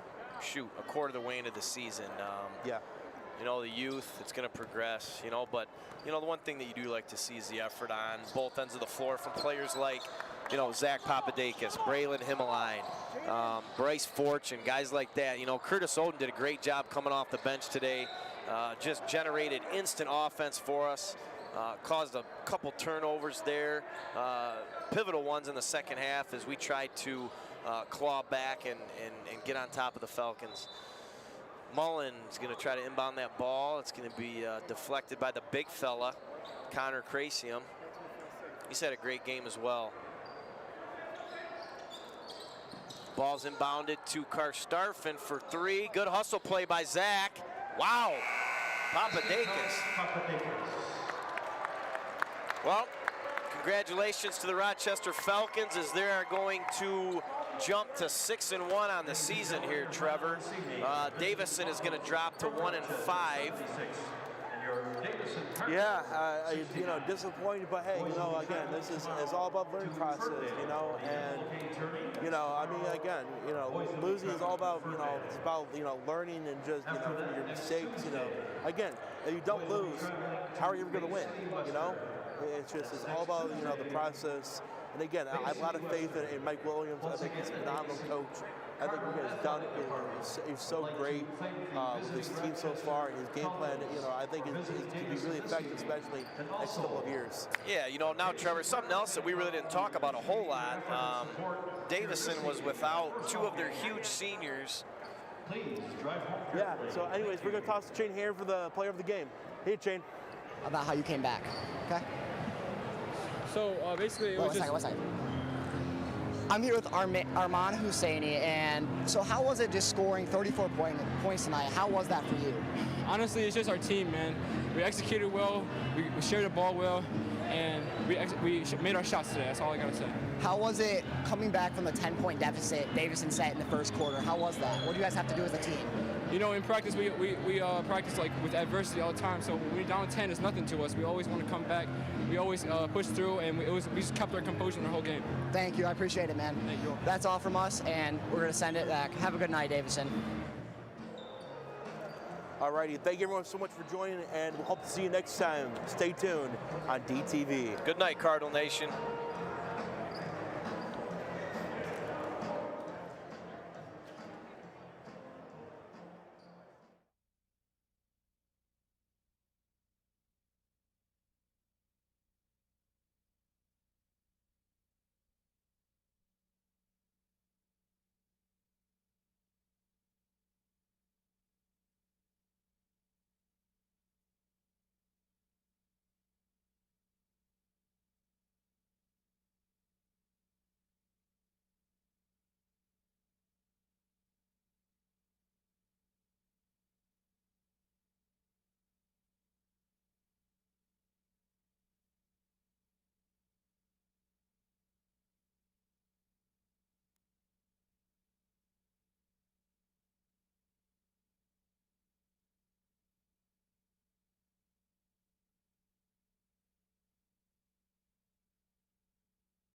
a quarter of the way into the season. Yeah. You know, the youth, it's going to progress, you know, but, you know, the one thing that you do like to see is the effort on both ends of the floor from players like, you know, Zach Papadakis, Braylon Himmeline, Bryce Fortune, guys like that. You know, Curtis Oden did a great job coming off the bench today, just generated instant offense for us, caused a couple turnovers there, pivotal ones in the second half as we tried to claw back and get on top of the Falcons. Mullen's going to try to inbound that ball. It's going to be deflected by the big fella, Connor Crasium. He's had a great game as well. Ball's inbounded to Karstarfin for 3. Good hustle play by Zach. Wow. Papadakis. Well, congratulations to the Rochester Falcons as they are going to jump to 6-1 on the season here, Trevor. Davison is going to drop to 1-5. Yeah, you know, disappointed, but hey, you know, again, it's all about learning process, you know, and you know, I mean, again, you know, losing is all about, you know, it's about, you know, learning and just, you know, your mistakes, you know. Again, if you don't lose, how are you ever going to win, you know? It's all about, you know, the process. And again, I have a lot of faith in Mike Williams. I think he's a phenomenal coach. I think what he's done is so great with his team so far and his game plan. You know, I think it can be really effective, especially the next couple of years. Yeah, you know, now, Trevor, something else that we really didn't talk about a whole lot. Davison was without 2 of their huge seniors. Yeah, so anyways, we're going to toss the chain here for the player of the game. Hey, Chain. About how you came back, okay? So basically, it was just... One second. I'm here with Arman Husseini, and so how was it just scoring 34 points tonight? How was that for you? Honestly, it's just our team, man. We executed well, we shared the ball well, and we made our shots today. That's all I gotta say. How was it coming back from the 10-point deficit Davison set in the first quarter? How was that? What do you guys have to do as a team? You know, in practice, we practice like with adversity all the time. So when we're down 10, it's nothing to us. We always want to come back. We always push through, and we just kept our composure the whole game. Thank you. I appreciate it, man. Thank you. That's all from us, and we're going to send it back. Have a good night, Davison. All righty. Thank you everyone so much for joining, and we'll hope to see you next time. Stay tuned on DTV. Good night, Cardinal Nation.